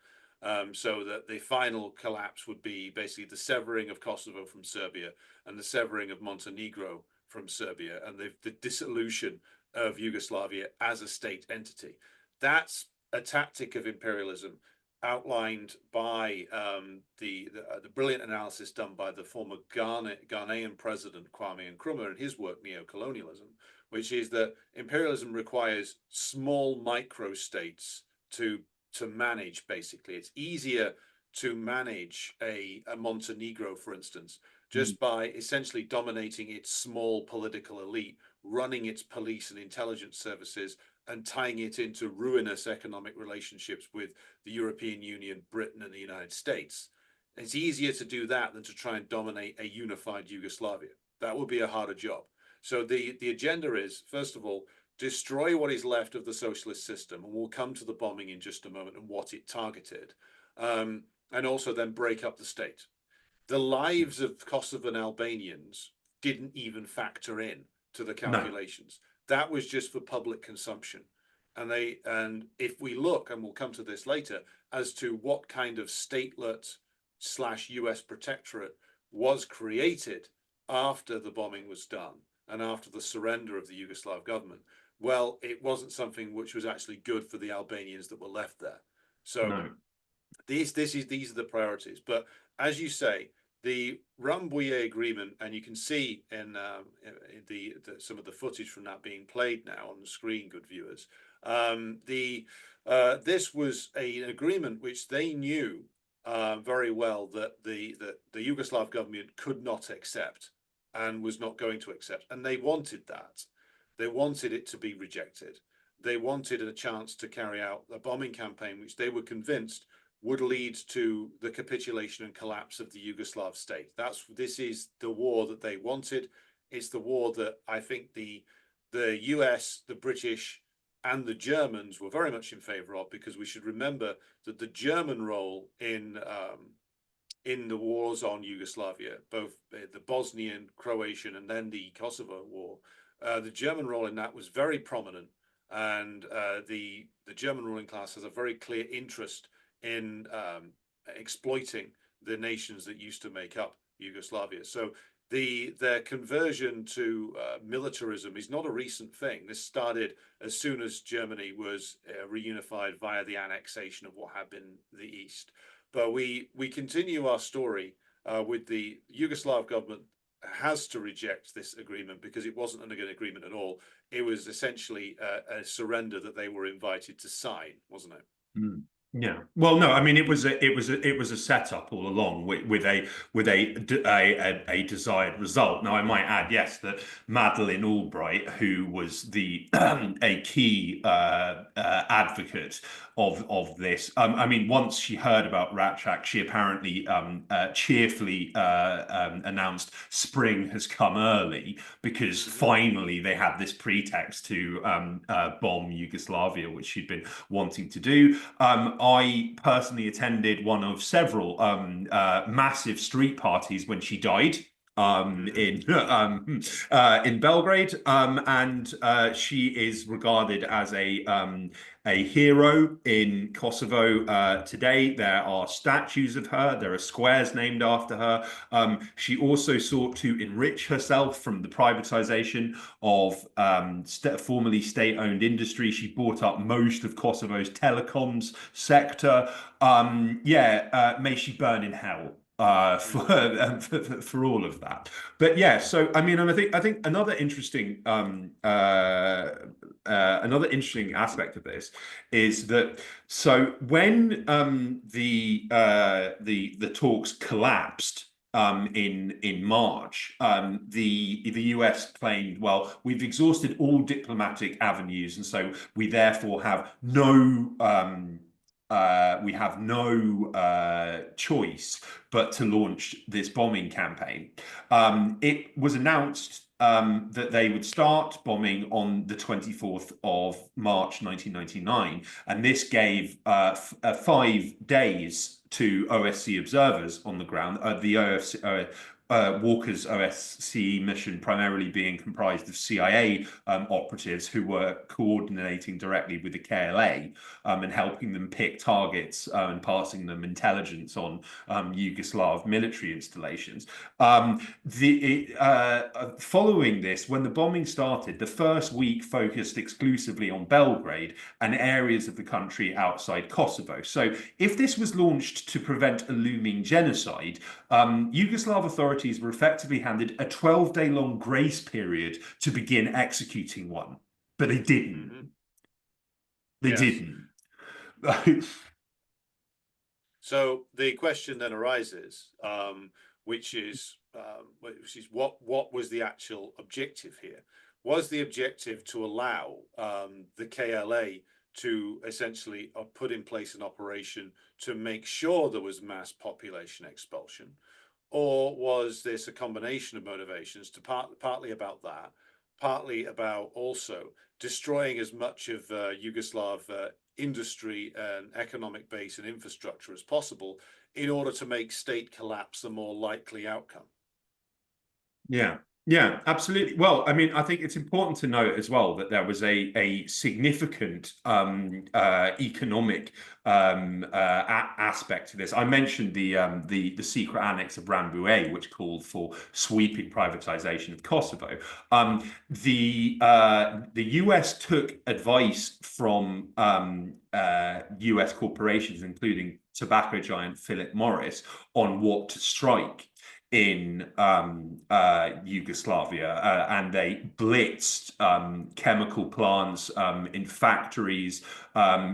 Speaker 1: so that the final collapse would be basically the severing of Kosovo from Serbia and the severing of Montenegro from Serbia, and the dissolution of Yugoslavia as a state entity. That's a tactic of imperialism outlined by the brilliant analysis done by the former Ghanaian president Kwame Nkrumah in his work Neocolonialism, which is that imperialism requires small microstates to manage. Basically, it's easier to manage a Montenegro, for instance, just by essentially dominating its small political elite, running its police and intelligence services, and tying it into ruinous economic relationships with the European Union, Britain, and the United States. It's easier to do that than to try and dominate a unified Yugoslavia. That would be a harder job. So the agenda is, first of all, destroy what is left of the socialist system, and we'll come to the bombing in just a moment and what it targeted, and also then break up the state. The lives of Kosovan Albanians didn't even factor in to the calculations. No. That was just for public consumption. And if we look, and we'll come to this later, as to what kind of statelet / US protectorate was created after the bombing was done and after the surrender of the Yugoslav government, well, it wasn't something which was actually good for the Albanians that were left there. So these are the priorities. But as you say, the Rambouillet agreement, and you can see in some of the footage from that being played now on the screen, good viewers. This was an agreement which they knew very well that the Yugoslav government could not accept and was not going to accept, and they wanted that. They wanted it to be rejected. They wanted a chance to carry out a bombing campaign, which they were convinced would lead to the capitulation and collapse of the Yugoslav state. This is the war that they wanted. It's the war that I think the US, the British, and the Germans were very much in favor of, because we should remember that the German role in the wars on Yugoslavia, both the Bosnian, Croatian, and then the Kosovo war, the German role in that was very prominent, and the German ruling class has a very clear interest in exploiting the nations that used to make up Yugoslavia. So their conversion to militarism is not a recent thing. This started as soon as Germany was reunified via the annexation of what had been the East. But we continue our story with the Yugoslav government has to reject this agreement because it wasn't an agreement at all. It was essentially a surrender that they were invited to sign, wasn't it?
Speaker 2: Mm. Yeah. Well, no, I mean, it was a setup all along with a desired result. Now, I might add, yes, that Madeleine Albright, who was a key advocate of this. I mean, once she heard about Racak, she apparently cheerfully announced spring has come early, because finally they had this pretext to bomb Yugoslavia, which she'd been wanting to do. I personally attended one of several massive street parties when she died in Belgrade, and she is regarded as a hero in Kosovo today. There are statues of her. There are squares named after her. She also sought to enrich herself from the privatization of formerly state-owned industry. She bought up most of Kosovo's telecoms sector. May she burn in hell for all of that. But yeah, so I mean, and I think another interesting aspect of this is that, so when the talks collapsed in March, the US claimed, well, we've exhausted all diplomatic avenues, and so we therefore have no choice but to launch this bombing campaign. It was announced that they would start bombing on the 24th of March 1999, and this gave 5 days to OSCE observers on the ground. The Walker's OSCE mission primarily being comprised of CIA operatives who were coordinating directly with the KLA and helping them pick targets and passing them intelligence on Yugoslav military installations. Following this, when the bombing started, the first week focused exclusively on Belgrade and areas of the country outside Kosovo. So if this was launched to prevent a looming genocide, Yugoslav authorities were effectively handed a 12-day-long grace period to begin executing one, but they didn't. They didn't.
Speaker 1: So the question then arises, which is what was the actual objective here? Was the objective to allow the KLA to essentially put in place an operation to make sure there was mass population expulsion? Or was this a combination of motivations, to partly about that, partly about also destroying as much of Yugoslav industry and economic base and infrastructure as possible in order to make state collapse the more likely outcome?
Speaker 2: Yeah, absolutely. Well, I mean, I think it's important to note as well that there was a significant economic aspect to this. I mentioned the secret annex of Rambouillet, which called for sweeping privatization of Kosovo. The US took advice from US corporations, including tobacco giant Philip Morris, on what to strike in Yugoslavia, and they blitzed chemical plants in factories,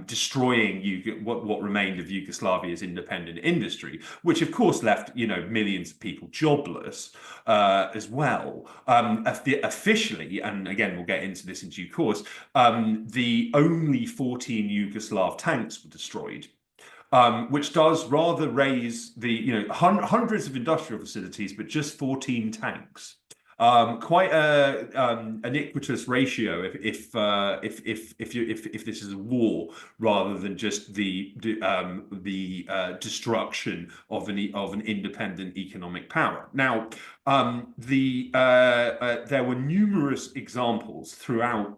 Speaker 2: destroying what remained of Yugoslavia's independent industry, which of course left millions of people jobless as well. Officially, and again we'll get into this in due course, the only 14 Yugoslav tanks were destroyed. Which does rather raise the hundreds of industrial facilities, but just 14 tanks. Quite a iniquitous ratio if this is a war rather than just the destruction of an independent economic power. Now, there were numerous examples throughout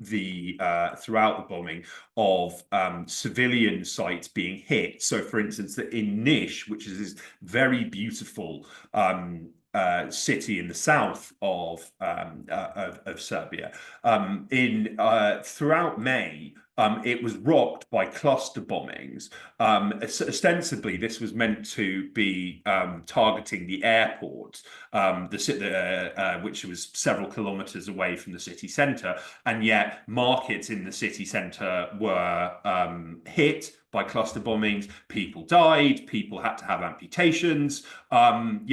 Speaker 2: the bombing of civilian sites being hit. So, for instance, in Niš, which is this very beautiful city in the south of Serbia, throughout May, it was rocked by cluster bombings. Ostensibly, this was meant to be targeting the airport, which was several kilometers away from the city centre, and yet markets in the city centre were hit by cluster bombings. People died, people had to have amputations. And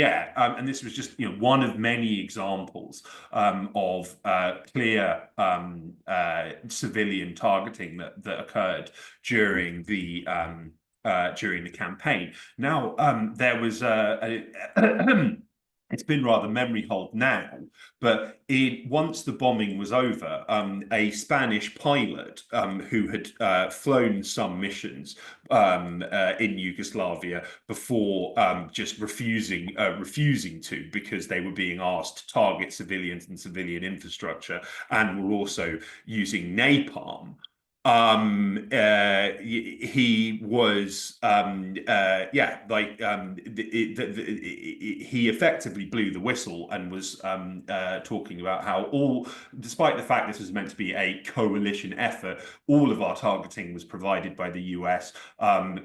Speaker 2: this was just one of many examples of clear civilian targeting that occurred during the campaign. Now, there was it's been rather memory hold now, but once the bombing was over, a Spanish pilot who had flown some missions in Yugoslavia before just refusing to, because they were being asked to target civilians and civilian infrastructure, and were also using napalm. He was he effectively blew the whistle and was talking about how despite the fact this was meant to be a coalition effort, all of our targeting was provided by the US.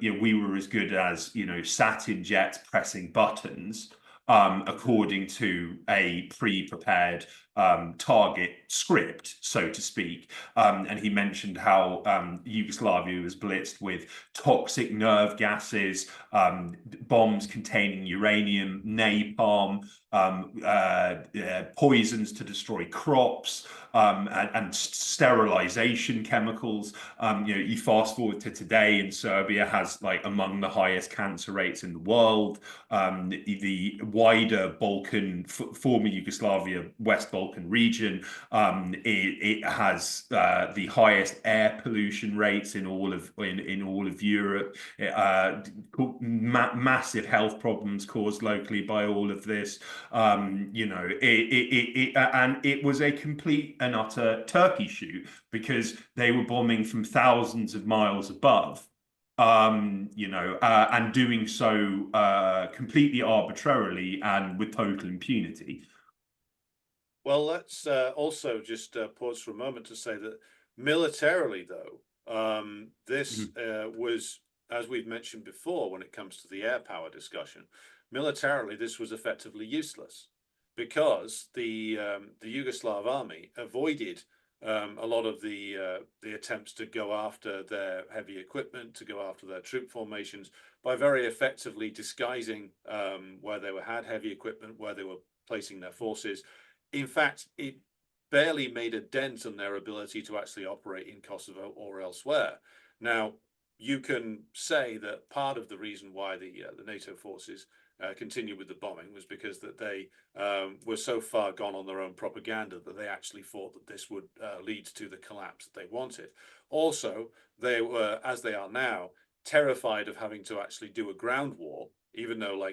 Speaker 2: We were as good as satin jets pressing buttons, according to a pre-prepared target script, so to speak. And he mentioned how Yugoslavia was blitzed with toxic nerve gases, bombs containing uranium, napalm, poisons to destroy crops, and sterilization chemicals. You fast forward to today, and Serbia has among the highest cancer rates in the world. The wider Balkan, former Yugoslavia, West Balkan region, it has the highest air pollution rates in all of Europe. Massive health problems caused locally by all of this. And it was a complete and utter turkey shoot, because they were bombing from thousands of miles above. And doing so completely arbitrarily and with total impunity.
Speaker 1: Well, let's also just pause for a moment to say that militarily, though, this was, as we've mentioned before, when it comes to the air power discussion, militarily this was effectively useless, because the Yugoslav army avoided a lot of the attempts to go after their heavy equipment, to go after their troop formations, by very effectively disguising where they had heavy equipment, where they were placing their forces. In fact, it barely made a dent on their ability to actually operate in Kosovo or elsewhere. Now, you can say that part of the reason why the NATO forces continued with the bombing was because that they were so far gone on their own propaganda that they actually thought that this would lead to the collapse that they wanted. Also, they were, as they are now, terrified of having to actually do a ground war, even though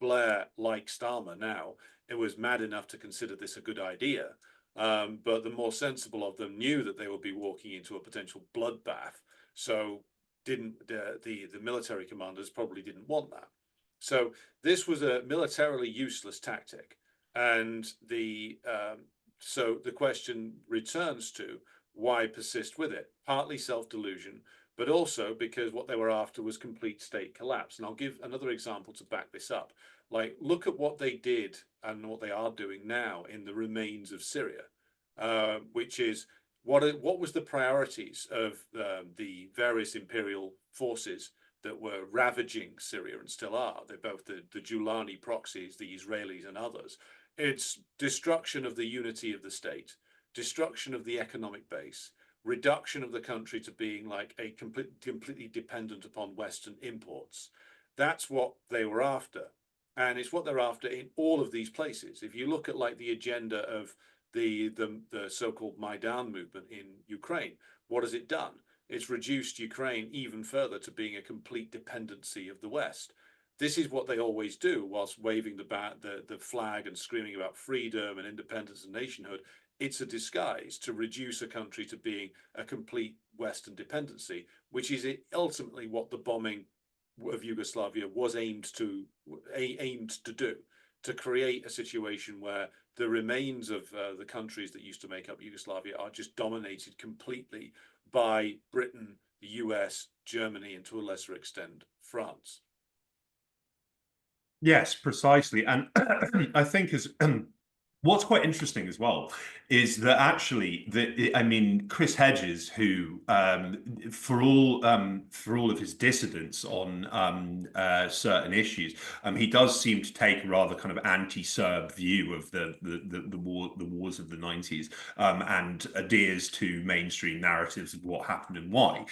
Speaker 1: Blair likes Starmer now. It was mad enough to consider this a good idea. But the more sensible of them knew that they would be walking into a potential bloodbath. So the military commanders probably didn't want that. So this was a militarily useless tactic. And so the question returns to why persist with it? Partly self-delusion, but also because what they were after was complete state collapse. And I'll give another example to back this up. like, look at what they did and what they are doing now in the remains of Syria, which is what was the priorities of the various imperial forces that were ravaging Syria and still are. They're both the Julani proxies, the Israelis and others. It's destruction of the unity of the state, destruction of the economic base, reduction of the country to being like a completely dependent upon Western imports. That's what they were after. And it's what they're after in all of these places. If you look at like the agenda of the so-called Maidan movement in Ukraine, what has it done? It's reduced Ukraine even further to being a complete dependency of the West. This is what they always do, whilst waving the flag and screaming about freedom and independence and nationhood. It's a disguise to reduce a country to being a complete Western dependency, which is ultimately what the bombing of Yugoslavia was aimed to do, to create a situation where the remains of the countries that used to make up Yugoslavia are just dominated completely by Britain, the US, Germany, and to a lesser extent, France.
Speaker 2: Yes, precisely. And I think what's quite interesting as well is that actually, Chris Hedges, who, for all of his dissidence on certain issues, he does seem to take a rather kind of anti-Serb view of the wars of the 90s, and adheres to mainstream narratives of what happened and why.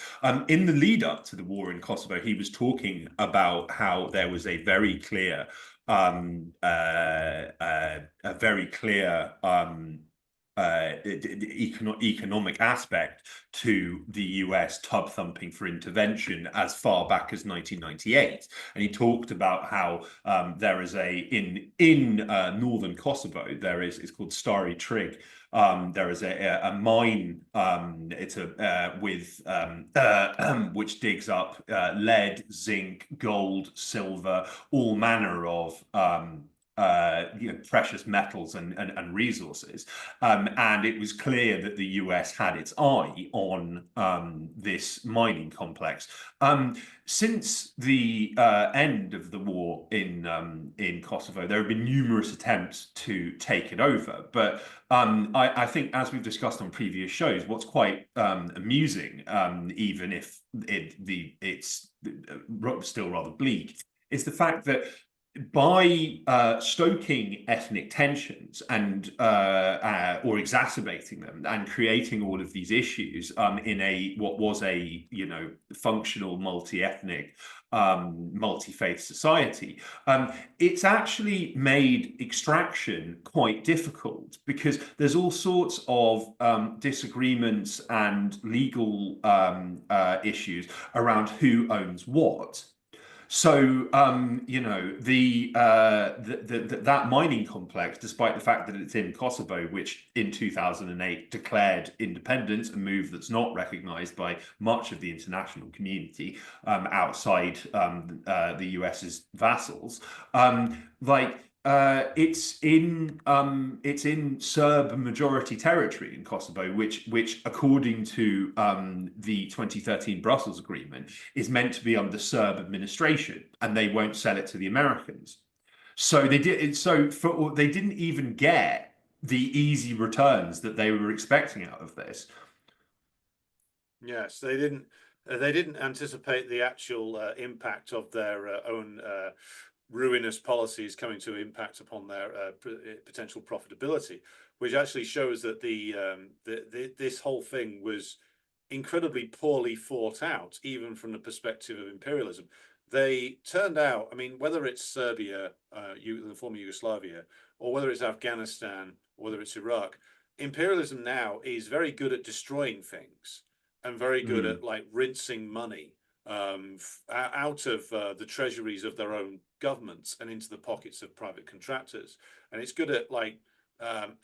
Speaker 2: In the lead up to the war in Kosovo, he was talking about how there was a very clear economic aspect to the US tub thumping for intervention as far back as 1998, and he talked about how there is in northern Kosovo it's called Stari Trig. There is a mine. Which digs up lead, zinc, gold, silver, all manner of precious metals and resources, and it was clear that the US had its eye on this mining complex. Since the end of the war in Kosovo, there have been numerous attempts to take it over, but I think, as we've discussed on previous shows, what's quite amusing, even if it's still rather bleak, is the fact that by stoking ethnic tensions and or exacerbating them and creating all of these issues in what was a functional multi-ethnic multi-faith society, it's actually made extraction quite difficult, because there's all sorts of disagreements and legal issues around who owns what. So, that mining complex, despite the fact that it's in Kosovo, which in 2008 declared independence, a move that's not recognized by much of the international community outside the US's vassals, it's in Serb majority territory in Kosovo, which according to the 2013 Brussels Agreement is meant to be under Serb administration, and they won't sell it to the Americans. So they didn't even get the easy returns that they were expecting out of this.
Speaker 1: Yes, they didn't anticipate the actual impact of their own ruinous policies coming to impact upon their potential profitability, which actually shows that this whole thing was incredibly poorly thought out, even from the perspective of imperialism. They turned out, whether it's Serbia, the former Yugoslavia, or whether it's Afghanistan, or whether it's Iraq, imperialism now is very good at destroying things and very good at rinsing money out of the treasuries of their own governments and into the pockets of private contractors. And it's good at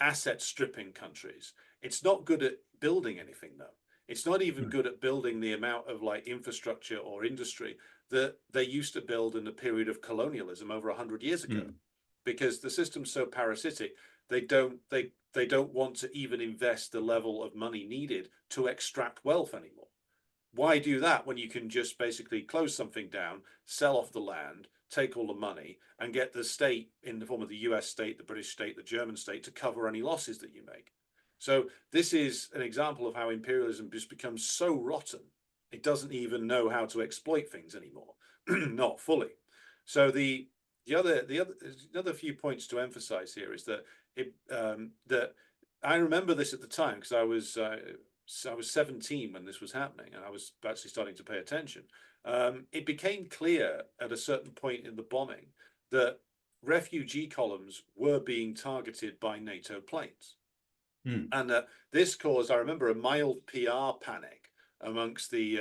Speaker 1: asset stripping countries. It's not good at building anything, though. It's not even good at building the amount of infrastructure or industry that they used to build in the period of colonialism over 100 years ago, because the system's so parasitic. They don't want to even invest the level of money needed to extract wealth anymore. Why do that when you can just basically close something down, sell off the land, take all the money and get the state in the form of the US state, the British state, the German state to cover any losses that you make. So this is an example of how imperialism just becomes so rotten, it doesn't even know how to exploit things anymore, not fully. So the other few points to emphasize here is that that I remember this at the time because I was 17 when this was happening, and I was actually starting to pay attention. It became clear at a certain point in the bombing that refugee columns were being targeted by NATO planes. And this caused, I remember, a mild PR panic amongst the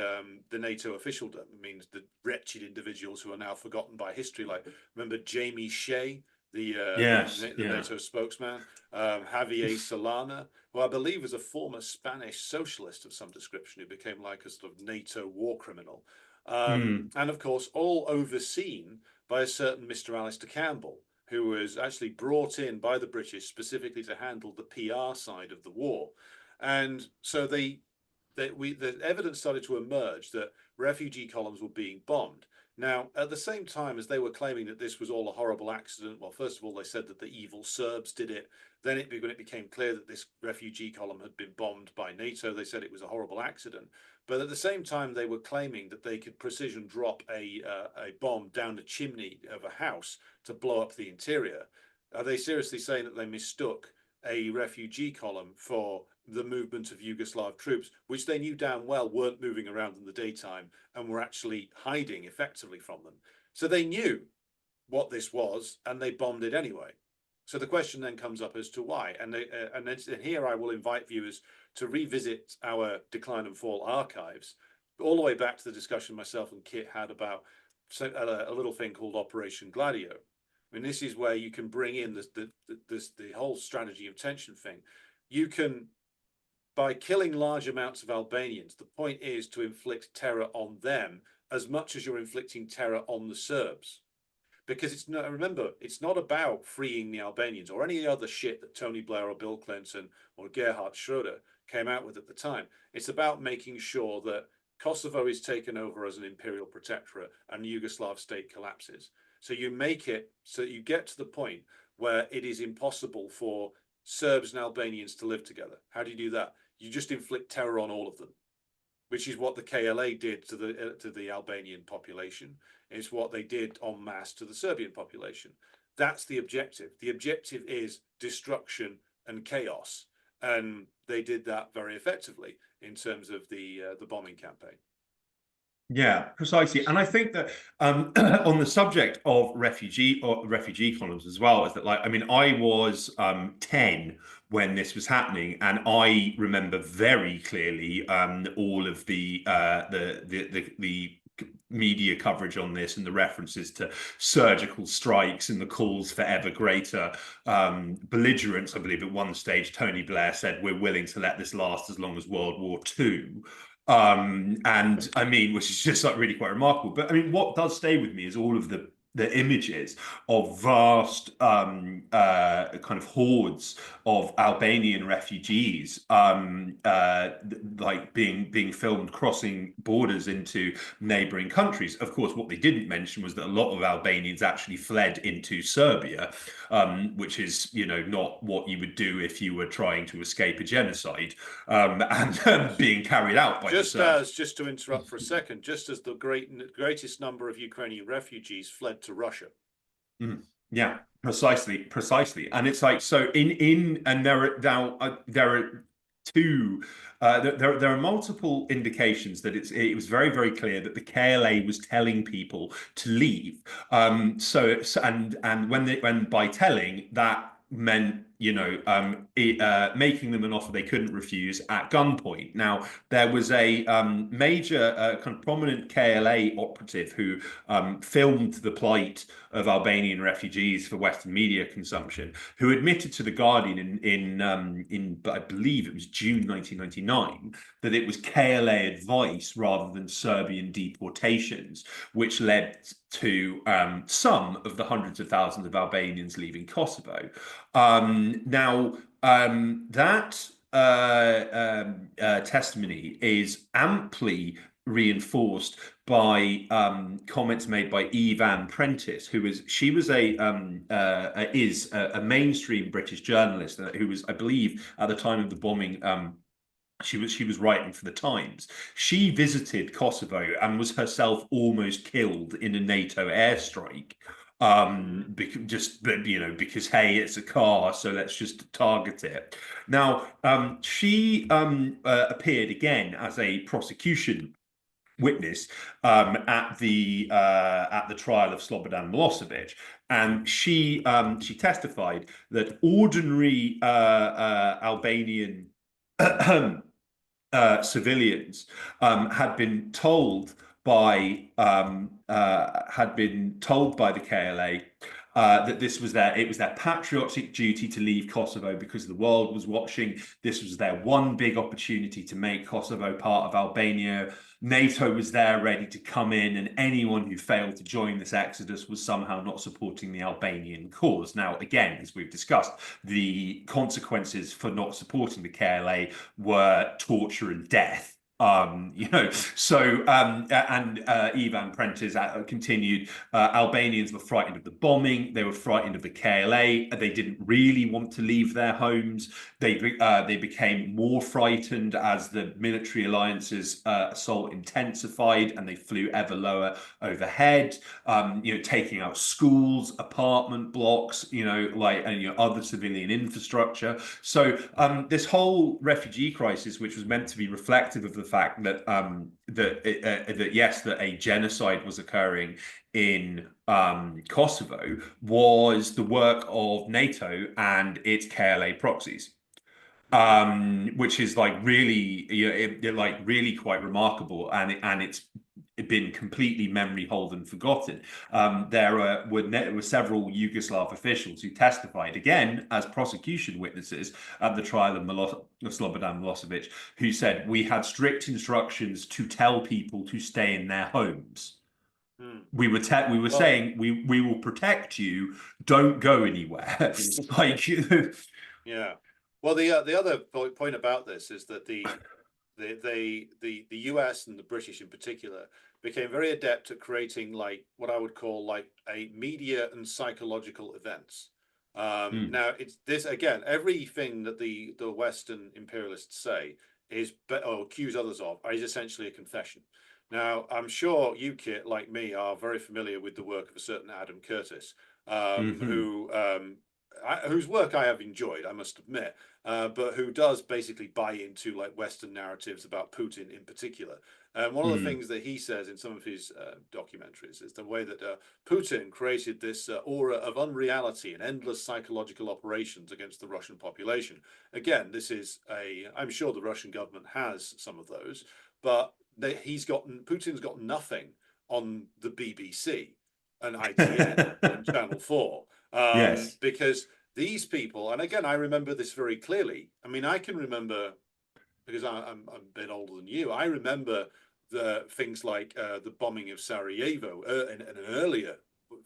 Speaker 1: NATO officialdom. I mean, the wretched individuals who are now forgotten by history, like, remember Jamie Shea, the NATO spokesman, Javier Solana, who I believe was a former Spanish socialist of some description, who became like a sort of NATO war criminal. And of course, all overseen by a certain Mr. Alistair Campbell, who was actually brought in by the British specifically to handle the PR side of the war. And so the evidence started to emerge that refugee columns were being bombed. Now, at the same time as they were claiming that this was all a horrible accident, well, first of all, they said that the evil Serbs did it. Then when it became clear that this refugee column had been bombed by NATO, they said it was a horrible accident. But at the same time, they were claiming that they could precision drop a bomb down the chimney of a house to blow up the interior. Are they seriously saying that they mistook a refugee column for the movement of Yugoslav troops, which they knew damn well weren't moving around in the daytime and were actually hiding effectively from them? So they knew what this was, and they bombed it anyway. So the question then comes up as to why. And here I will invite viewers to revisit our Decline and Fall archives, all the way back to the discussion myself and Kit had about a little thing called Operation Gladio. I mean, this is where you can bring in the whole strategy of tension thing. You can, by killing large amounts of Albanians, the point is to inflict terror on them as much as you're inflicting terror on the Serbs. Because it's not, remember, it's not about freeing the Albanians or any other shit that Tony Blair or Bill Clinton or Gerhard Schroeder came out with at the time. It's about making sure that Kosovo is taken over as an imperial protectorate and the Yugoslav state collapses. So you make it so you get to the point where it is impossible for Serbs and Albanians to live together. How do you do that? You just inflict terror on all of them, which is what the KLA did to the Albanian population. It's what they did en masse to the Serbian population. That's the objective. The objective is destruction and chaos, and they did that very effectively in terms of the bombing campaign.
Speaker 2: Yeah, precisely. And I think that on the subject of refugee columns as well, is that, like, I mean, I was 10 when this was happening, and I remember very clearly all of the media coverage on this and the references to surgical strikes and the calls for ever greater belligerence. I believe at one stage Tony Blair said, "We're willing to let this last as long as World War II." And I mean, which is just like really quite remarkable. But I mean, what does stay with me is all of the images of vast kind of hordes of Albanian refugees like being filmed crossing borders into neighboring countries. Of course, what they didn't mention was that a lot of Albanians actually fled into Serbia, which is, you know, not what you would do if you were trying to escape a genocide and being carried out by the Serbs.
Speaker 1: Just to interrupt for a second, just as the greatest number of Ukrainian refugees fled to Russia.
Speaker 2: Yeah, precisely. And it's like, so and there are two there are multiple indications that it was very, very clear that the KLA was telling people to leave. And when by telling, that meant, you know, making them an offer they couldn't refuse at gunpoint. Now, there was a major kind of prominent KLA operative who filmed the plight of Albanian refugees for Western media consumption, who admitted to The Guardian in I believe it was June 1999, that it was KLA advice rather than Serbian deportations, which led to some of the hundreds of thousands of Albanians leaving Kosovo. Now, that testimony is amply reinforced by comments made by Ivan Prentice, who is a mainstream British journalist who was, I believe, at the time of the bombing. She was writing for the Times. She visited Kosovo and was herself almost killed in a NATO airstrike. Because hey, it's a car, so let's just target it. Now, she appeared again as a prosecution witness at the trial of Slobodan Milosevic, and she testified that ordinary Albanian civilians had been told by the KLA that it was their patriotic duty to leave Kosovo because the world was watching. This was their one big opportunity to make Kosovo part of Albania. NATO was there ready to come in, and anyone who failed to join this exodus was somehow not supporting the Albanian cause. Now, again, as we've discussed, the consequences for not supporting the KLA were torture and death. Ivan Prentice continued, Albanians were frightened of the bombing, they were frightened of the KLA, they didn't really want to leave their homes, they became more frightened as the military alliance's assault intensified, and they flew ever lower overhead, taking out schools, apartment blocks, other civilian infrastructure. So this whole refugee crisis, which was meant to be reflective of the fact that that a genocide was occurring in Kosovo, was the work of NATO and its KLA proxies, which is really really quite remarkable, and it's been completely memory hold and forgotten. There were several Yugoslav officials who testified again as prosecution witnesses at the trial of Slobodan Milosevic, who said, we had strict instructions to tell people to stay in their homes. We were saying we will protect you, don't go anywhere.
Speaker 1: Yeah. Well, the other point about this is that the US and the British in particular became very adept at creating what I would call a media and psychological events. Now, it's this again, everything that the Western imperialists say or accuse others of is essentially a confession. Now, I'm sure you, Kit, like me, are very familiar with the work of a certain Adam Curtis, whose work I have enjoyed, I must admit, but who does basically buy into Western narratives about Putin in particular. And one of the things that he says in some of his documentaries is the way that Putin created this aura of unreality and endless psychological operations against the Russian population. Again, I'm sure the Russian government has some of those, but Putin's got nothing on the BBC and ITN and Channel 4.
Speaker 2: Yes.
Speaker 1: Because these people, and again, I remember this very clearly. I mean, I can remember, because I'm a bit older than you, I remember the things like the bombing of Sarajevo in an earlier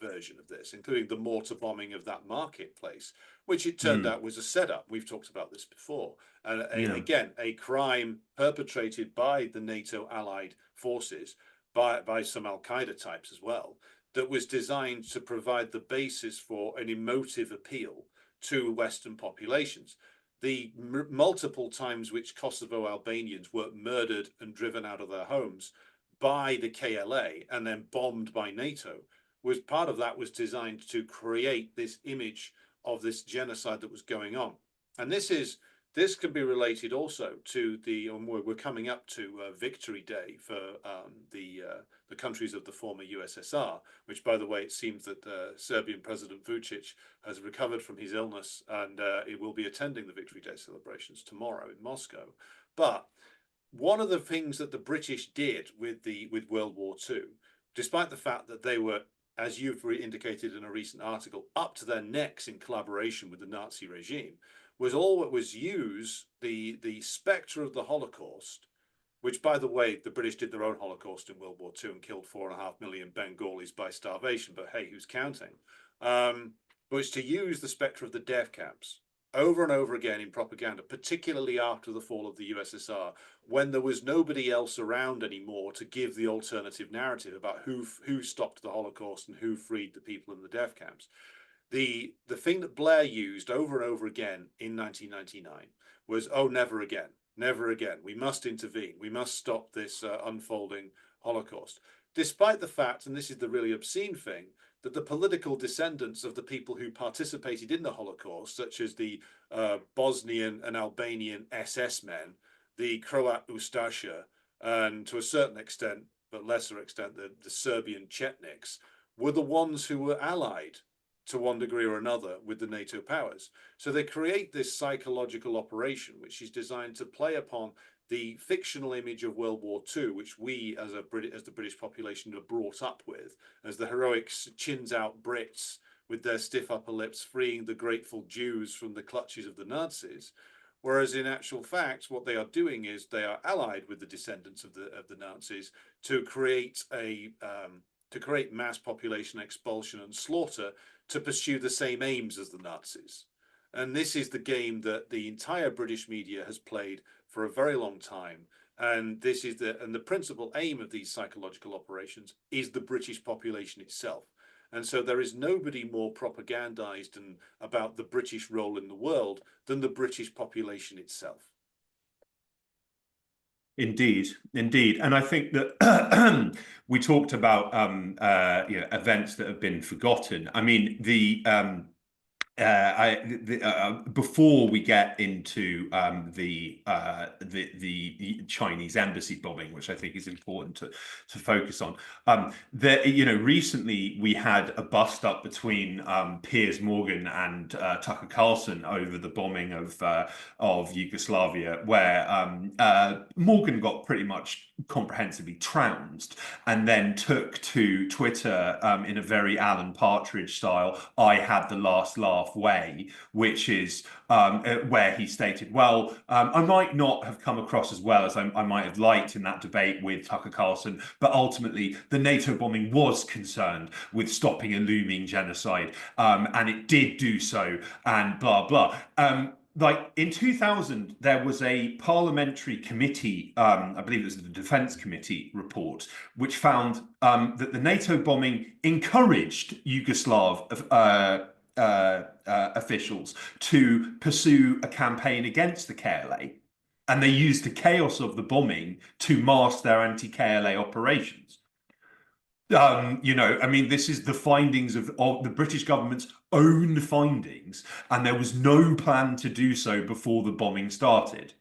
Speaker 1: version of this, including the mortar bombing of that marketplace, which it turned out was a setup. We've talked about this before. And again, a crime perpetrated by the NATO allied forces, by some Al-Qaeda types as well, that was designed to provide the basis for an emotive appeal to Western populations. The multiple times which Kosovo Albanians were murdered and driven out of their homes by the KLA and then bombed by NATO was part of that, was designed to create this image of this genocide that was going on. And this can be related also to we're coming up to Victory Day for the countries of the former USSR, which, by the way, it seems that Serbian President Vučić has recovered from his illness, and he will be attending the Victory Day celebrations tomorrow in Moscow. But one of the things that the British did with World War II, despite the fact that they were, as you've indicated in a recent article, up to their necks in collaboration with the Nazi regime, was use the spectre of the Holocaust, which, by the way, the British did their own Holocaust in World War II and killed 4.5 million Bengalis by starvation, but hey, who's counting? Was to use the spectre of the death camps over and over again in propaganda, particularly after the fall of the USSR, when there was nobody else around anymore to give the alternative narrative about who stopped the Holocaust and who freed the people in the death camps. The thing that Blair used over and over again in 1999 was, oh, never again, never again. We must intervene. We must stop this unfolding Holocaust. Despite the fact, and this is the really obscene thing, that the political descendants of the people who participated in the Holocaust, such as the Bosnian and Albanian SS men, the Croat Ustasha, and to a certain extent, but lesser extent, the Serbian Chetniks, were the ones who were allied to one degree or another with the NATO powers. So they create this psychological operation, which is designed to play upon the fictional image of World War II, which we as the British population are brought up with, as the heroic chins out Brits with their stiff upper lips freeing the grateful Jews from the clutches of the Nazis. Whereas in actual fact, what they are doing is they are allied with the descendants of the Nazis to create mass population expulsion and slaughter to pursue the same aims as the Nazis. And this is the game that the entire British media has played for a very long time. And this is the principal aim of these psychological operations is the British population itself. And so there is nobody more propagandized about the British role in the world than the British population itself.
Speaker 2: Indeed, indeed. And I think that we talked about events that have been forgotten. I mean, before we get into the Chinese embassy bombing, which I think is important to focus on, recently we had a bust up between Piers Morgan and Tucker Carlson over the bombing of Yugoslavia, where Morgan got pretty much comprehensively trounced and then took to Twitter in a very Alan Partridge style, "I had the last laugh" way, which is where he stated, well, I might not have come across as well as I might have liked in that debate with Tucker Carlson, but ultimately the NATO bombing was concerned with stopping a looming genocide, and it did do so, and blah, blah. Like in 2000, there was a parliamentary committee, I believe it was the Defence Committee report, which found that the NATO bombing encouraged Yugoslav officials to pursue a campaign against the KLA, and they used the chaos of the bombing to mask their anti-KLA operations. I mean, this is the findings of the British government's own findings, and there was no plan to do so before the bombing started.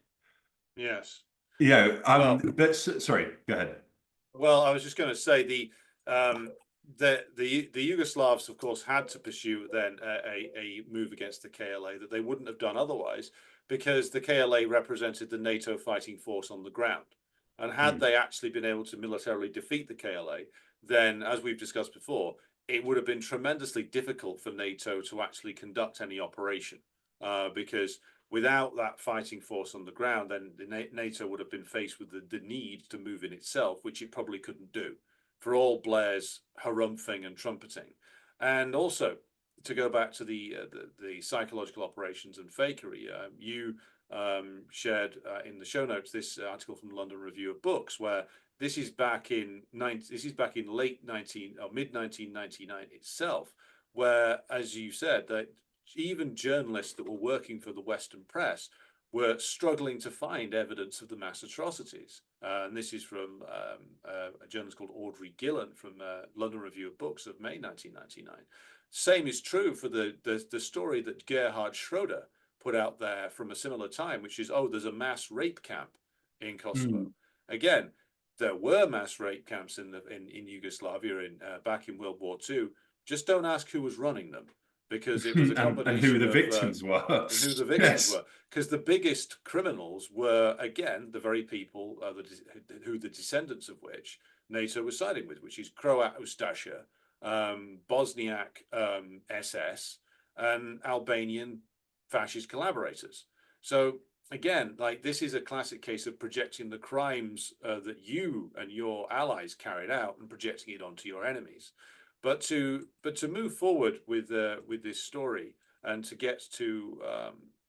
Speaker 1: Yes.
Speaker 2: Sorry, go ahead.
Speaker 1: Well, I was just going to say the Yugoslavs, of course, had to pursue then a move against the KLA that they wouldn't have done otherwise, because the KLA represented the NATO fighting force on the ground. And had they actually been able to militarily defeat the KLA, then, as we've discussed before, it would have been tremendously difficult for NATO to actually conduct any operation, because without that fighting force on the ground, then NATO would have been faced with the need to move in itself, which it probably couldn't do, for all Blair's harumphing and trumpeting. And also, to go back to the psychological operations and fakery, you shared in the show notes this article from the London Review of Books, where this is back in mid 1999 itself, where, as you said, that even journalists that were working for the Western press were struggling to find evidence of the mass atrocities. And this is from a journalist called Audrey Gillan from London Review of Books of May 1999. Same is true for the story that Gerhard Schroeder put out there from a similar time, which is, oh, there's a mass rape camp in Kosovo. Again, there were mass rape camps in Yugoslavia back in World War II. Just don't ask who was running them, because it was a combination
Speaker 2: and who the victims were.
Speaker 1: And who the victims were. Because the biggest criminals were, again, the very people who the descendants of which NATO was siding with, which is Croat Ustasha, Bosniak SS, and Albanian fascist collaborators. So again, like, this is a classic case of projecting the crimes that you and your allies carried out and projecting it onto your enemies. But to move forward with this story and to get to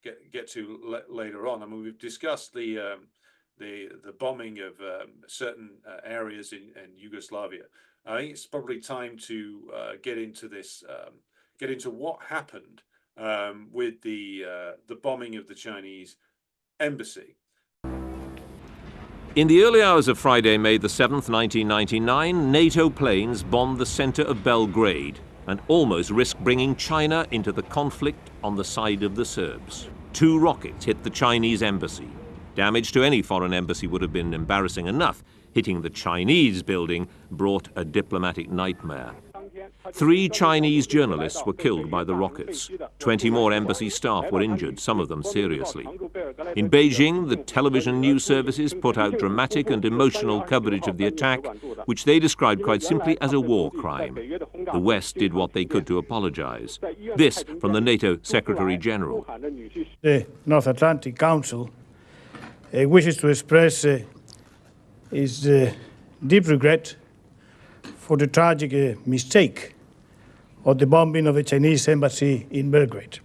Speaker 1: get to later on. I mean, we've discussed the bombing of certain areas in Yugoslavia. I think it's probably time to get into this, get into what happened with the bombing of the Chinese embassy.
Speaker 7: In the early hours of Friday, May the 7th, 1999, NATO planes bombed the center of Belgrade and almost risked bringing China into the conflict on the side of the Serbs. 2 rockets hit the Chinese embassy. Damage to any foreign embassy would have been embarrassing enough. Hitting the Chinese building brought a diplomatic nightmare. 3 Chinese journalists were killed by the rockets. 20 more embassy staff were injured, some of them seriously. In Beijing, the television news services put out dramatic and emotional coverage of the attack, which they described quite simply as a war crime. The West did what they could to apologize. This from the NATO Secretary General.
Speaker 5: The North Atlantic Council wishes to express its deep regret for the tragic mistake of the bombing of the Chinese embassy in Belgrade.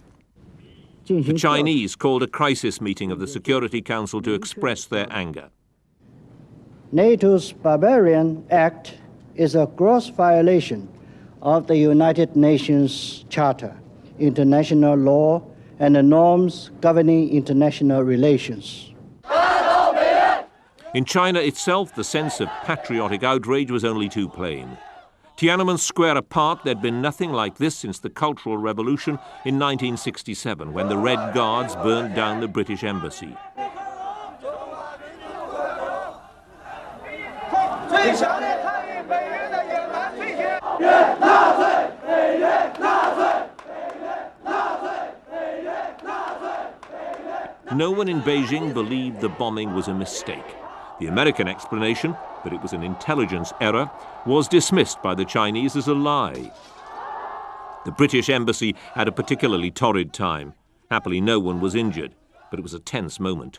Speaker 7: The Chinese called a crisis meeting of the Security Council to express their anger.
Speaker 11: NATO's barbarian act is a gross violation of the United Nations Charter, international law, and the norms governing international relations.
Speaker 7: In China itself, the sense of patriotic outrage was only too plain. Tiananmen Square apart, there'd been nothing like this since the Cultural Revolution in 1967, when the Red Guards burned down the British embassy. No one in Beijing believed the bombing was a mistake. The American explanation, that it was an intelligence error, was dismissed by the Chinese as a lie. The British embassy had a particularly torrid time. Happily, no one was injured, but it was a tense moment.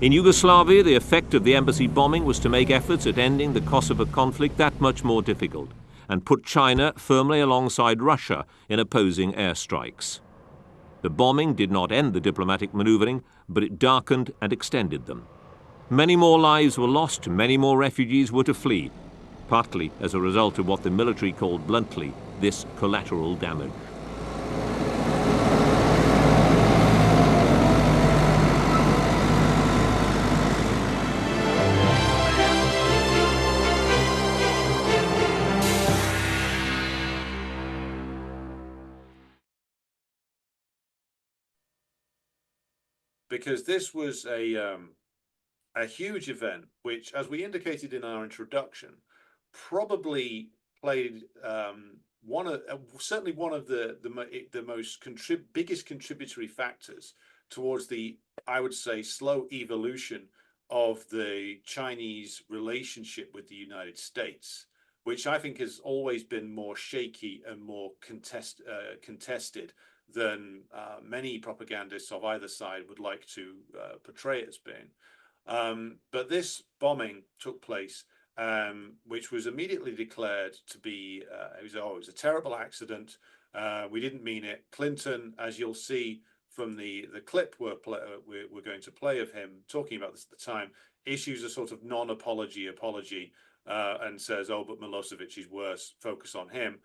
Speaker 7: In Yugoslavia, the effect of the embassy bombing was to make efforts at ending the Kosovo conflict that much more difficult, and put China firmly alongside Russia in opposing airstrikes. The bombing did not end the diplomatic maneuvering, but it darkened and extended them. Many more lives were lost, many more refugees were to flee, partly as a result of what the military called bluntly this collateral damage.
Speaker 1: Because this was a huge event, which, as we indicated in our introduction, probably played certainly one of the most biggest contributory factors towards the, I would say, slow evolution of the Chinese relationship with the United States, which I think has always been more shaky and more contested than many propagandists of either side would like to portray it as being. But this bombing took place, which was immediately declared to be, it was a terrible accident. We didn't mean it. Clinton, as you'll see from the clip we're going to play of him talking about this at the time, issues a sort of non-apology apology and says, oh, but Milosevic is worse, focus on him.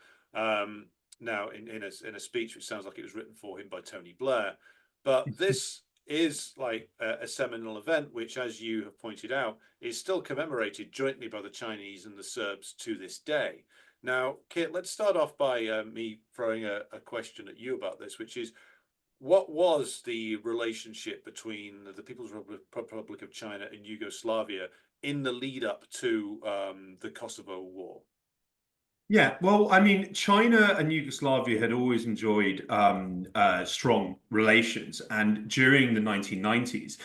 Speaker 1: Now, in a speech which sounds like it was written for him by Tony Blair. But this is like a seminal event, which, as you have pointed out, is still commemorated jointly by the Chinese and the Serbs to this day. Now, Kit, let's start off by me throwing a question at you about this, which is, what was the relationship between the People's Republic of China and Yugoslavia in the lead up to the Kosovo War?
Speaker 2: Yeah, well, I mean, China and Yugoslavia had always enjoyed strong relations. And during the 1990s,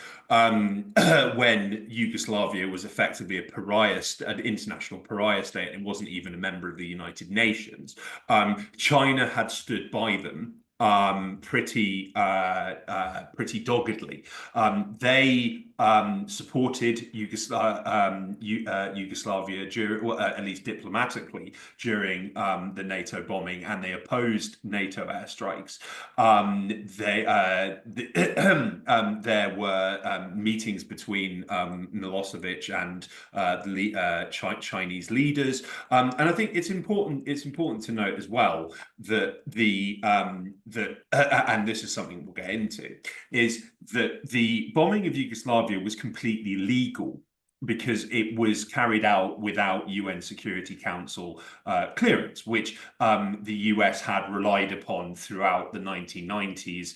Speaker 2: when Yugoslavia was effectively a pariah, an international pariah state, and wasn't even a member of the United Nations, China had stood by them pretty doggedly. They supported Yugoslavia during, well, at least diplomatically, during the NATO bombing, and they opposed NATO airstrikes. There were meetings between Milosevic and the Chinese leaders, and I think it's important to note as well that and this is something we'll get into, is that the bombing of Yugoslavia was completely legal because it was carried out without UN Security Council clearance, which the US had relied upon throughout the 1990s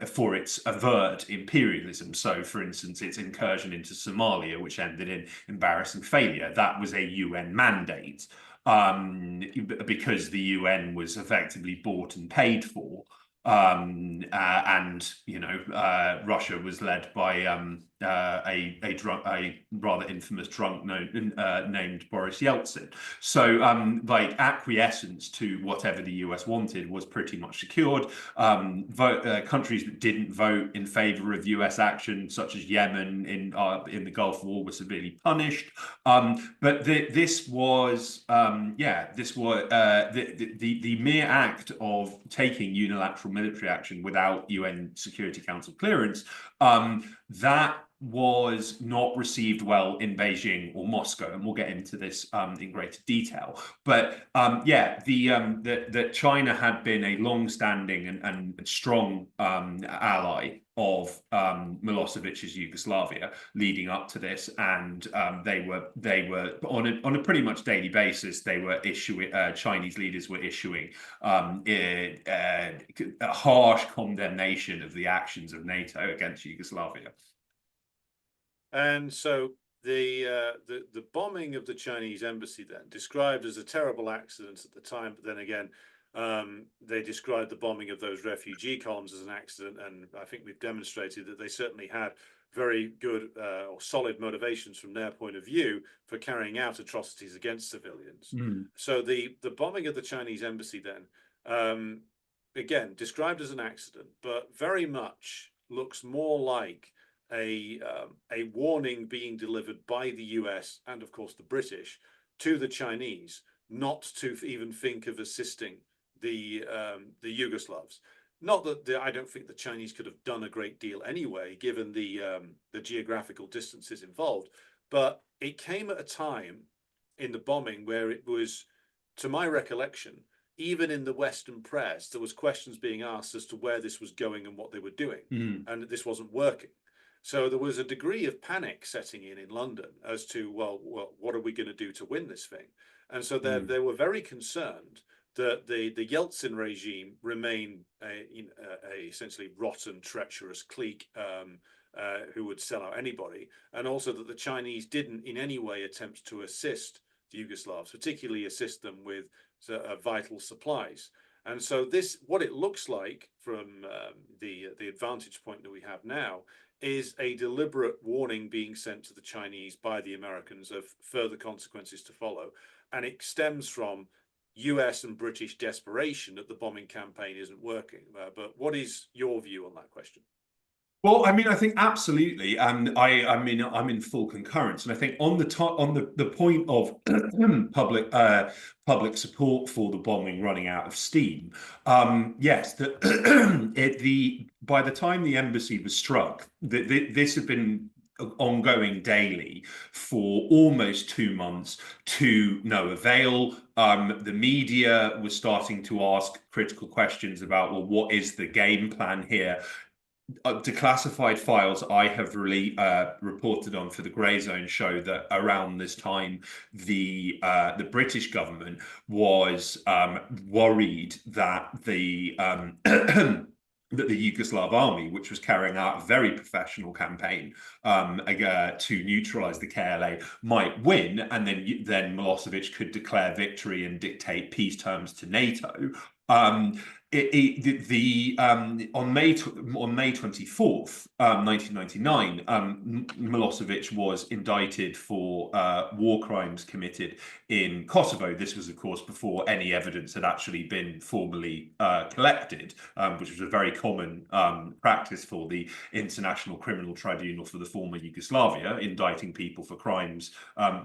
Speaker 2: for its overt imperialism. So, for instance, its incursion into Somalia, which ended in embarrassing failure, that was a UN mandate because the UN was effectively bought and paid for. And Russia was led by a rather infamous drunk named Boris Yeltsin. So acquiescence to whatever the US wanted was pretty much secured. Countries that didn't vote in favor of US action, such as Yemen in the Gulf War, were severely punished. But this was the mere act of taking unilateral military action without UN Security Council clearance, that was not received well in Beijing or Moscow, and we'll get into this in greater detail. But that China had been a long-standing and strong ally of Milosevic's Yugoslavia leading up to this, and they were on a pretty much daily basis. They were issuing Chinese leaders were issuing a harsh condemnation of the actions of NATO against Yugoslavia.
Speaker 1: And so the bombing of the Chinese embassy, then described as a terrible accident at the time, but then again, they described the bombing of those refugee columns as an accident, and I think we've demonstrated that they certainly had very good or solid motivations from their point of view for carrying out atrocities against civilians. So the bombing of the Chinese embassy then, again, described as an accident, but very much looks more like a warning being delivered by the US and, of course, the British to the Chinese not to even think of assisting the Yugoslavs. Not that I don't think the Chinese could have done a great deal anyway, given the geographical distances involved, but it came at a time in the bombing where it was, to my recollection, even in the Western press, there was questions being asked as to where this was going and what they were doing, and this wasn't working. So there was a degree of panic setting in London as to, well, what are we going to do to win this thing? And so they were very concerned that the Yeltsin regime remained a essentially rotten, treacherous clique who would sell out anybody, and also that the Chinese didn't in any way attempt to assist the Yugoslavs, particularly assist them with vital supplies. And so what it looks like from the advantage point that we have now is a deliberate warning being sent to the Chinese by the Americans of further consequences to follow. And it stems from US and British desperation that the bombing campaign isn't working. But what is your view on that question?
Speaker 2: Well, I mean, I think absolutely, and I'm in full concurrence. And I think on the point of public support for the bombing running out of steam, yes, by the time the embassy was struck, this had been ongoing daily for almost 2 months to no avail. The media was starting to ask critical questions about, well, what is the game plan here? Declassified files I have really reported on for the Grey Zone show that around this time, the British government was worried that the Yugoslav army, which was carrying out a very professional campaign to neutralize the KLA, might win, and then Milosevic could declare victory and dictate peace terms to NATO. On May 24th, 1999, Milosevic was indicted for war crimes committed in Kosovo. This was, of course, before any evidence had actually been formally collected, which was a very common practice for the International Criminal Tribunal for the former Yugoslavia, indicting people for crimes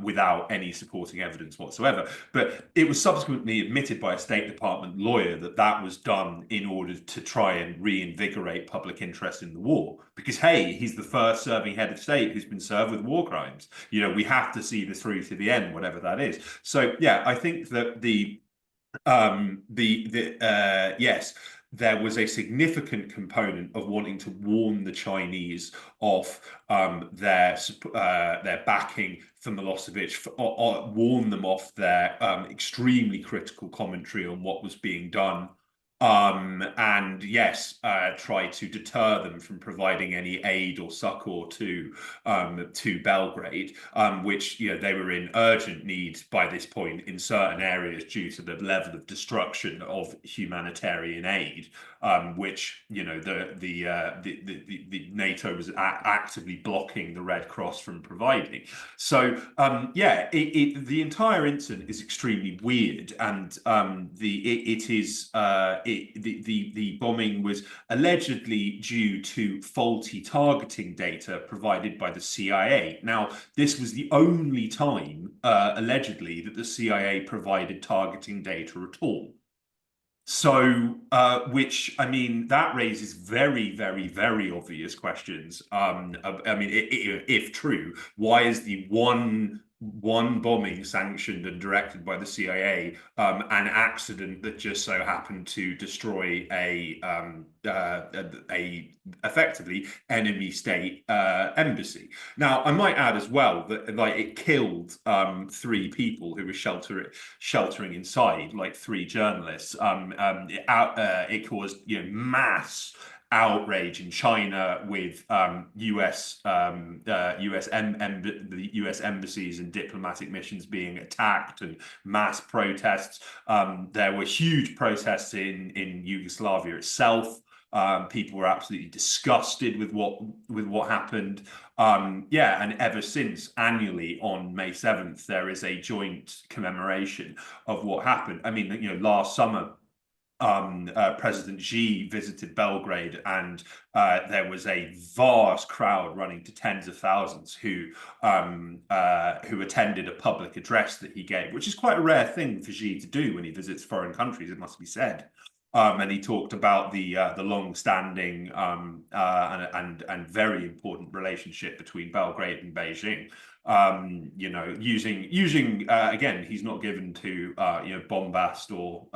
Speaker 2: without any supporting evidence whatsoever. But it was subsequently admitted by a State Department lawyer that that was done in order to try and reinvigorate public interest in the war, because hey, he's the first serving head of state who's been served with war crimes. You know, we have to see this through to the end, whatever that is. So yeah, I think that yes, there was a significant component of wanting to warn the Chinese off their backing for Milosevic, warn them off their extremely critical commentary on what was being done. And yes, try to deter them from providing any aid or succor to Belgrade, which, you know, they were in urgent need by this point in certain areas due to the level of destruction of humanitarian aid, which, you know, the NATO was actively blocking the Red Cross from providing. So yeah, the entire incident is extremely weird, and the bombing was allegedly due to faulty targeting data provided by the CIA. Now, this was the only time, allegedly, that the CIA provided targeting data at all. So, which, I mean, that raises very, very, very obvious questions. I mean, if true, why is the one bombing sanctioned and directed by the CIA an accident that just so happened to destroy a effectively enemy state embassy? Now, I might add as well that, like, it killed 3 people who were sheltering inside, like 3 journalists. It caused, you know, mass outrage in China with the US embassies and diplomatic missions being attacked, and mass protests. There were huge protests in Yugoslavia itself. People were absolutely disgusted with what happened. Yeah, and ever since, annually on May 7th, there is a joint commemoration of what happened. I mean, you know, last summer, President Xi visited Belgrade, and there was a vast crowd running to tens of thousands who attended a public address that he gave, which is quite a rare thing for Xi to do when he visits foreign countries, it must be said. And he talked about the long-standing and very important relationship between Belgrade and Beijing. You know, using again, he's not given to you know, bombast or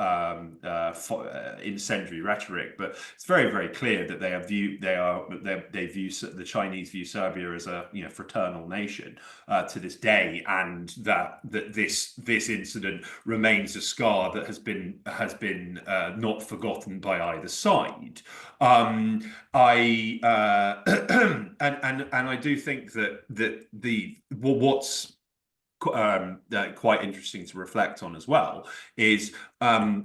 Speaker 2: incendiary rhetoric, but it's very, very clear that the Chinese view Serbia as a, you know, fraternal nation to this day, and that this incident remains a scar that has been not forgotten by either side. And I do think that what's quite interesting to reflect on as well is,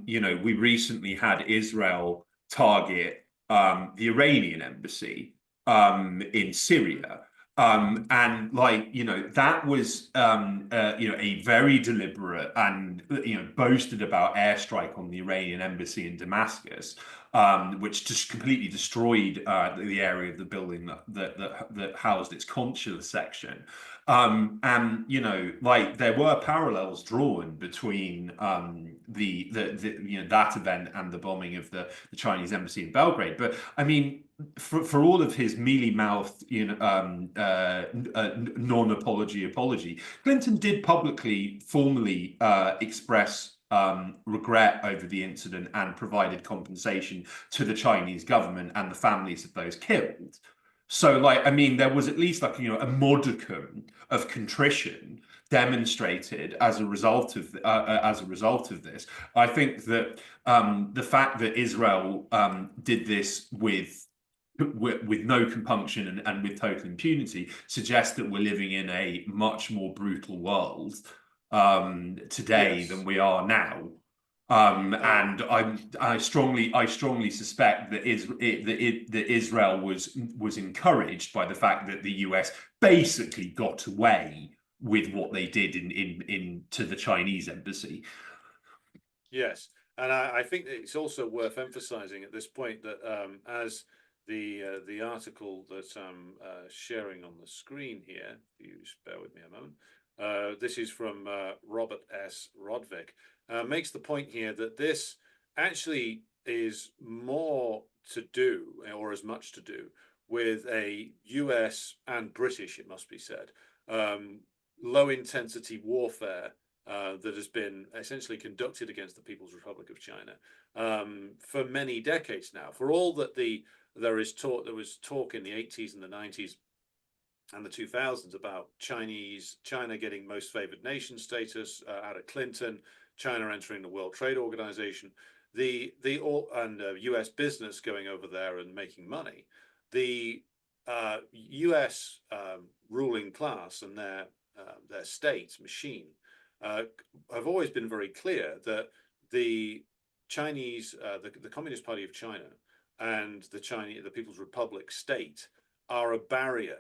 Speaker 2: you know, we recently had Israel target the Iranian embassy in Syria. And, like, you know, that was you know, a very deliberate and, you know, boasted about airstrike on the Iranian embassy in Damascus, which just completely destroyed the area of the building that housed its consular section. And, you know, like, there were parallels drawn between you know, that event and the bombing of the Chinese embassy in Belgrade. But I mean, for all of his mealy-mouthed, you know, non-apology, Clinton did publicly, formally express regret over the incident and provided compensation to the Chinese government and the families of those killed. So, like, I mean, there was at least, like, you know, a modicum of contrition demonstrated as a result of this. I think that the fact that Israel did this with no compunction and with total impunity suggests that we're living in a much more brutal world today, yes, than we are now. And I strongly suspect that Israel was encouraged by the fact that the US basically got away with what they did into the Chinese embassy.
Speaker 1: Yes, and I think it's also worth emphasizing at this point that as the article that I'm sharing on the screen here, if you just bear with me a moment, this is from Robert S. Rodvik, makes the point here that this actually is more to do, or as much to do, with a US and British, it must be said, low intensity warfare that has been essentially conducted against the People's Republic of China for many decades now. For all that there was talk in the 80s and the 90s and the 2000s about China getting most favored nation status out of Clinton, China entering the World Trade Organization, and US business going over there and making money. The US ruling class and their state machine have always been very clear that the Chinese, the Communist Party of China and the People's Republic state are a barrier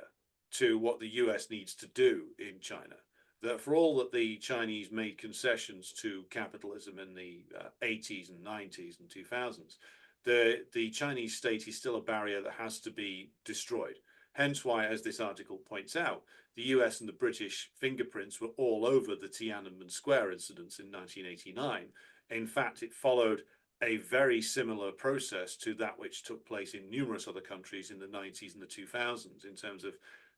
Speaker 1: to what the US needs to do in China. That for all that the Chinese made concessions to capitalism in the 80s and 90s and 2000s, the Chinese state is still a barrier that has to be destroyed. Hence why, as this article points out, the US and the British fingerprints were all over the Tiananmen Square incidents in 1989. In fact, it followed a very similar process to that which took place in numerous other countries in the 90s and the 2000s in terms of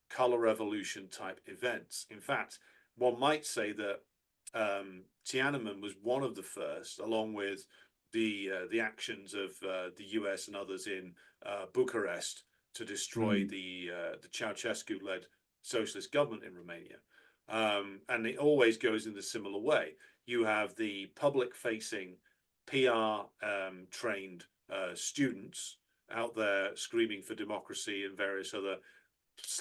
Speaker 1: color revolution type events. In fact, one might say that Tiananmen was one of the first, along with the actions of the US and others in Bucharest to destroy the Ceausescu-led socialist government in Romania. And it always goes in the similar way. You have the public-facing, PR-trained students out there screaming for democracy and various other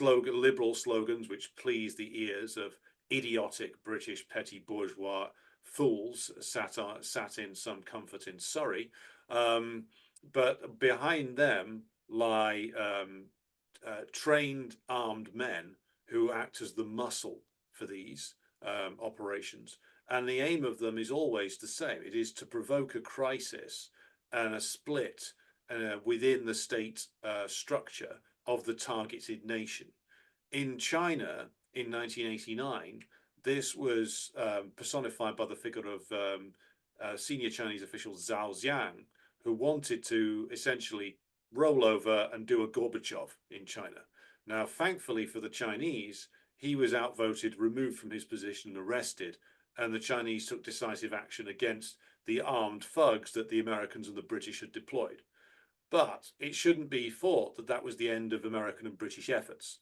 Speaker 1: liberal slogans which please the ears of idiotic British petty bourgeois fools sat in some comfort in Surrey. But behind them lie trained armed men who act as the muscle for these operations. And the aim of them is always the same. It is to provoke a crisis and a split within the state structure of the targeted nation. In China, in 1989, this was personified by the figure of senior Chinese official Zhao Jiang, who wanted to essentially roll over and do a Gorbachev in China. Now, thankfully for the Chinese, he was outvoted, removed from his position, and arrested, and the Chinese took decisive action against the armed thugs that the Americans and the British had deployed. But it shouldn't be thought that that was the end of American and British efforts.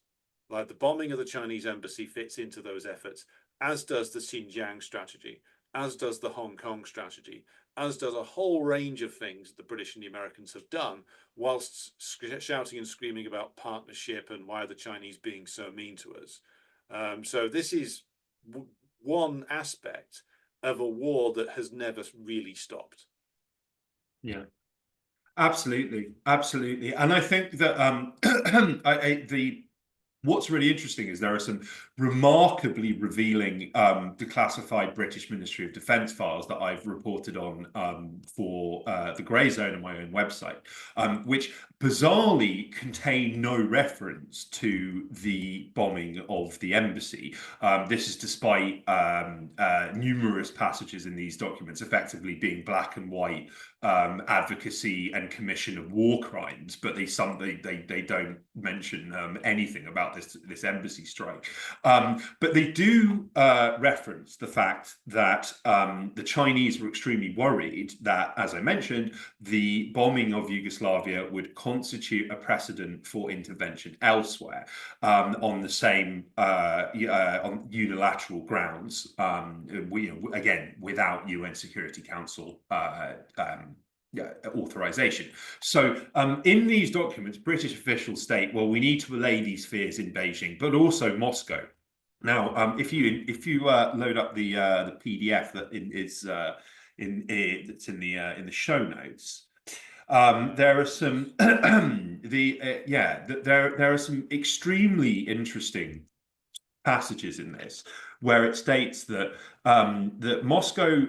Speaker 1: Like the bombing of the Chinese embassy fits into those efforts, as does the Xinjiang strategy, as does the Hong Kong strategy, as does a whole range of things that the British and the Americans have done, whilst shouting and screaming about partnership and why are the Chinese being so mean to us. So this is one aspect of a war that has never really stopped.
Speaker 2: Yeah, absolutely, absolutely. And I think that what's really interesting is there are some remarkably revealing declassified British Ministry of Defence files that I've reported on for the Grey Zone on my own website, which bizarrely contain no reference to the bombing of the embassy. This is despite numerous passages in these documents effectively being black and white advocacy and commission of war crimes, but they don't mention anything about this embassy strike. But they do reference the fact that the Chinese were extremely worried that, as I mentioned, the bombing of Yugoslavia would constitute a precedent for intervention elsewhere on the same on unilateral grounds, again, without UN Security Council authorization. So in these documents, British officials state, well, we need to allay these fears in Beijing, but also Moscow. Now, if you load up the PDF that that's in the show notes. There are some there are some extremely interesting passages in this where it states that that Moscow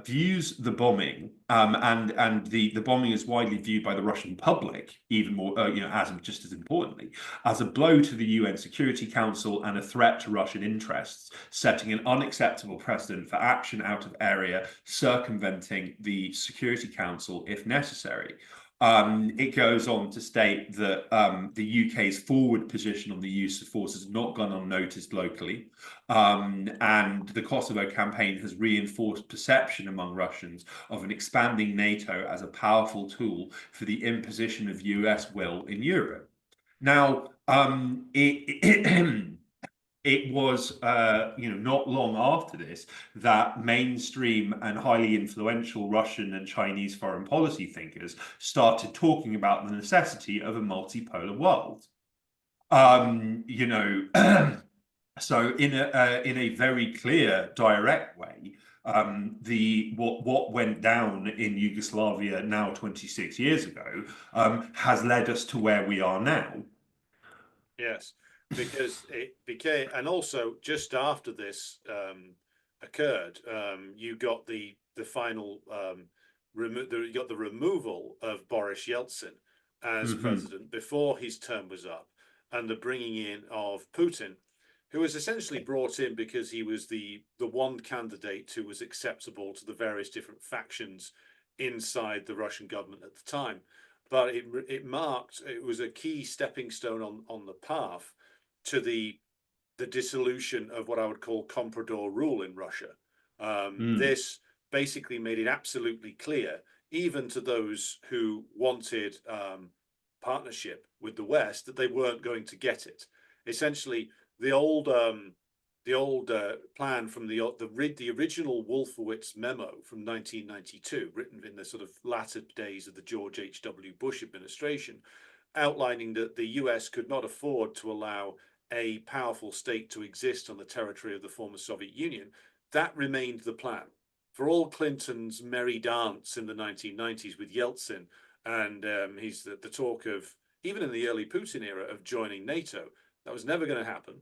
Speaker 2: views the bombing and the bombing is widely viewed by the Russian public, even more as just as importantly, as a blow to the UN Security Council and a threat to Russian interests, setting an unacceptable precedent for action out of area, circumventing the Security Council if necessary. It goes on to state that the UK's forward position on the use of force has not gone unnoticed locally, and the Kosovo campaign has reinforced perception among Russians of an expanding NATO as a powerful tool for the imposition of US will in Europe. Now, it was, not long after this that mainstream and highly influential Russian and Chinese foreign policy thinkers started talking about the necessity of a multipolar world. So in a very clear, direct way, what went down in Yugoslavia now 26 years ago has led us to where we are now.
Speaker 1: Yes. Because it became, and also just after this occurred, you got the final you got the removal of Boris Yeltsin as president before his term was up, and the bringing in of Putin, who was essentially brought in because he was the one candidate who was acceptable to the various different factions inside the Russian government at the time. But it was a key stepping stone on the path to the dissolution of what I would call comprador rule in Russia. This basically made it absolutely clear, even to those who wanted partnership with the West, that they weren't going to get it. Essentially, the old plan from the original Wolfowitz memo from 1992, written in the sort of latter days of the George H.W. Bush administration, outlining that the US could not afford to allow a powerful state to exist on the territory of the former Soviet Union. That remained the plan. For all Clinton's merry dance in the 1990s with Yeltsin, and he's the talk of, even in the early Putin era, of joining NATO, that was never going to happen.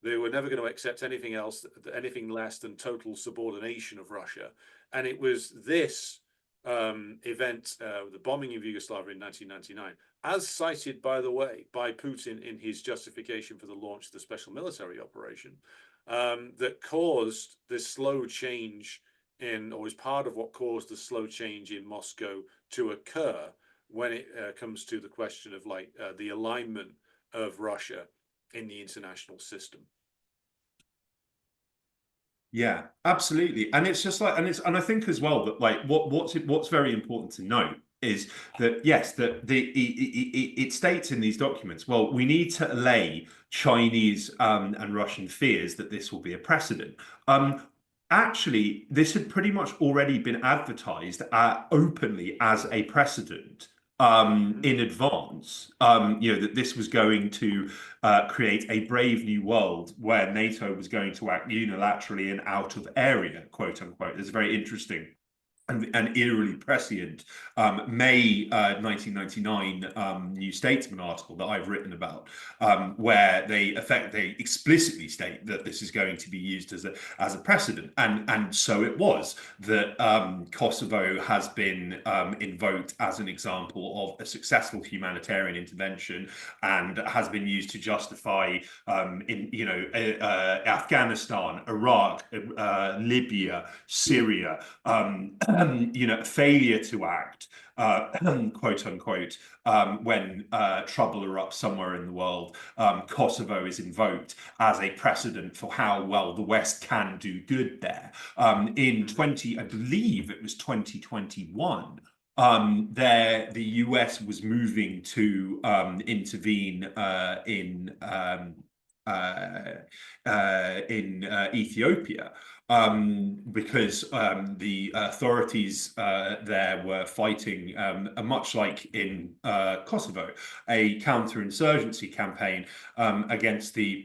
Speaker 1: They were never going to accept anything else, anything less than total subordination of Russia. And it was this event, the bombing of Yugoslavia in 1999, as cited, by the way, by Putin in his justification for the launch of the special military operation, that caused this slow change in, or is part of what caused the slow change in Moscow to occur when it comes to the question of the alignment of Russia in the international system.
Speaker 2: Yeah, absolutely. And it's just and I think as well that what's very important to note is that, yes, that it states in these documents, well, we need to allay Chinese and Russian fears that this will be a precedent. Actually, this had pretty much already been advertised openly as a precedent in advance, that this was going to create a brave new world where NATO was going to act unilaterally and out of area, quote unquote. There's a very interesting and eerily prescient May 1999 New Statesman article that I've written about, where they explicitly state that this is going to be used as a precedent, and so it was that Kosovo has been invoked as an example of a successful humanitarian intervention, and has been used to justify Afghanistan, Iraq, Libya, Syria. Failure to act, quote unquote, when trouble erupts somewhere in the world. Kosovo is invoked as a precedent for how well the West can do good there. I believe it was 2021. The US was moving to intervene in Ethiopia. because the authorities there were fighting, much like in Kosovo, a counterinsurgency campaign against the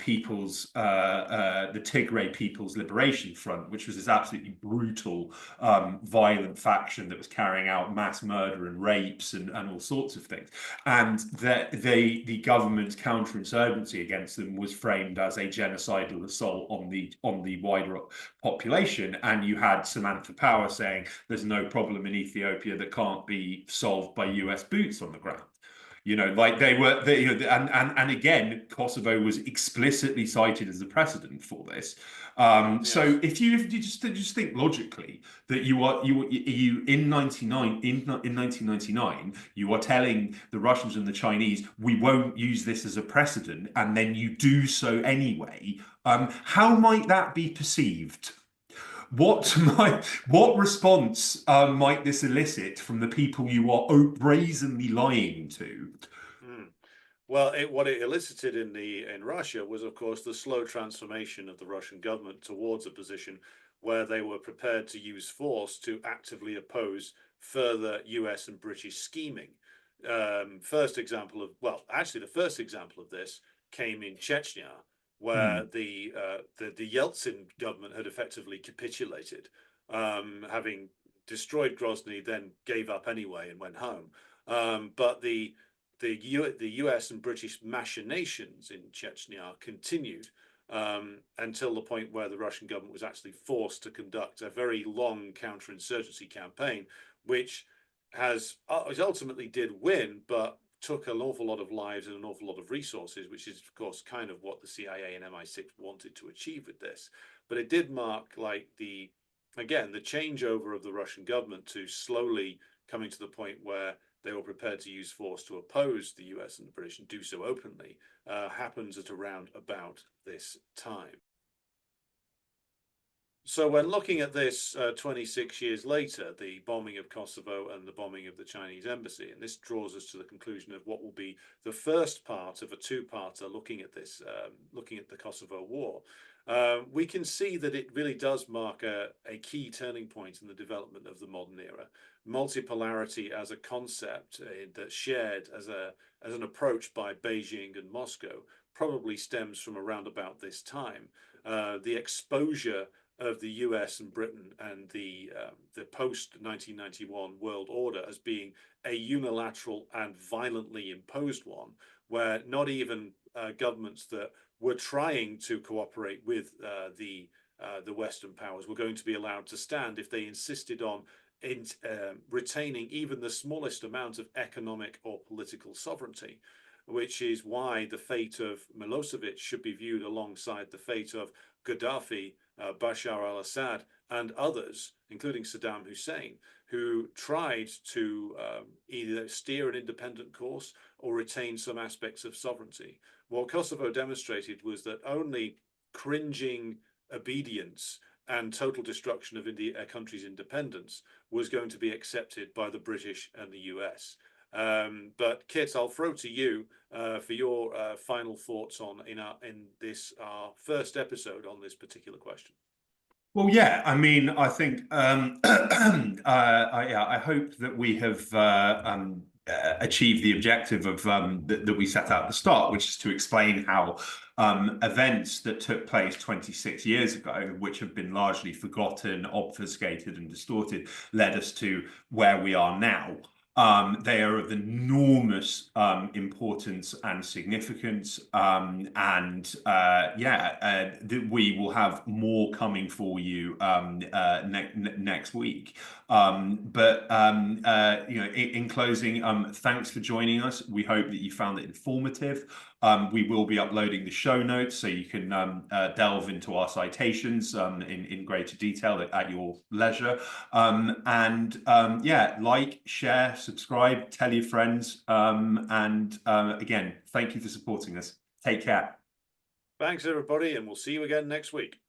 Speaker 2: Tigray People's Liberation Front, which was this absolutely brutal, violent faction that was carrying out mass murder and rapes and all sorts of things. And the government's counterinsurgency against them was framed as a genocidal assault on the wider population. And you had Samantha Power saying there's no problem in Ethiopia that can't be solved by US boots on the ground. You know, like and again, Kosovo was explicitly cited as a precedent for this. So if you just think logically that you in 1999 you are telling the Russians and the Chinese we won't use this as a precedent, and then you do so anyway, how might that be perceived? What response might this elicit from the people you are brazenly lying to?
Speaker 1: Well, what it elicited in Russia was, of course, the slow transformation of the Russian government towards a position where they were prepared to use force to actively oppose further US and British scheming. The first example of this came in Chechnya, where the Yeltsin government had effectively capitulated, having destroyed Grozny, then gave up anyway and went home. But the US and British machinations in Chechnya continued until the point where the Russian government was actually forced to conduct a very long counterinsurgency campaign, which ultimately did win, but took an awful lot of lives and an awful lot of resources, which is, of course, kind of what the CIA and MI6 wanted to achieve with this. But it did mark, like, the changeover of the Russian government to slowly coming to the point where they were prepared to use force to oppose the US and the British and do so openly, happens at around about this time. So when looking at this 26 years later, the bombing of Kosovo and the bombing of the Chinese embassy, and this draws us to the conclusion of what will be the first part of a two-parter looking at this, looking at the Kosovo War, we can see that it really does mark a key turning point in the development of the modern era. Multipolarity as a concept that's shared as an approach by Beijing and Moscow probably stems from around about this time. The exposure of the US and Britain and the post-1991 world order as being a unilateral and violently imposed one, where not even governments that were trying to cooperate with the Western powers were going to be allowed to stand if they insisted on retaining even the smallest amount of economic or political sovereignty, which is why the fate of Milosevic should be viewed alongside the fate of Gaddafi, Bashar al-Assad, and others, including Saddam Hussein, who tried to either steer an independent course or retain some aspects of sovereignty. What Kosovo demonstrated was that only cringing obedience and total destruction of a country's independence was going to be accepted by the British and the US. But Kit, I'll throw to you for your final thoughts in this our first episode on this particular question.
Speaker 2: Well, yeah, I mean, I think I hope that we have achieved the objective of that we set out at the start, which is to explain how events that took place 26 years ago, which have been largely forgotten, obfuscated, and distorted, led us to where we are now. They are of enormous importance and significance, we will have more coming for you next week. In closing, thanks for joining us. We hope that you found it informative. We will be uploading the show notes so you can delve into our citations in greater detail at your leisure. Like, share, subscribe, tell your friends. Again, thank you for supporting us. Take care.
Speaker 1: Thanks, everybody, and we'll see you again next week.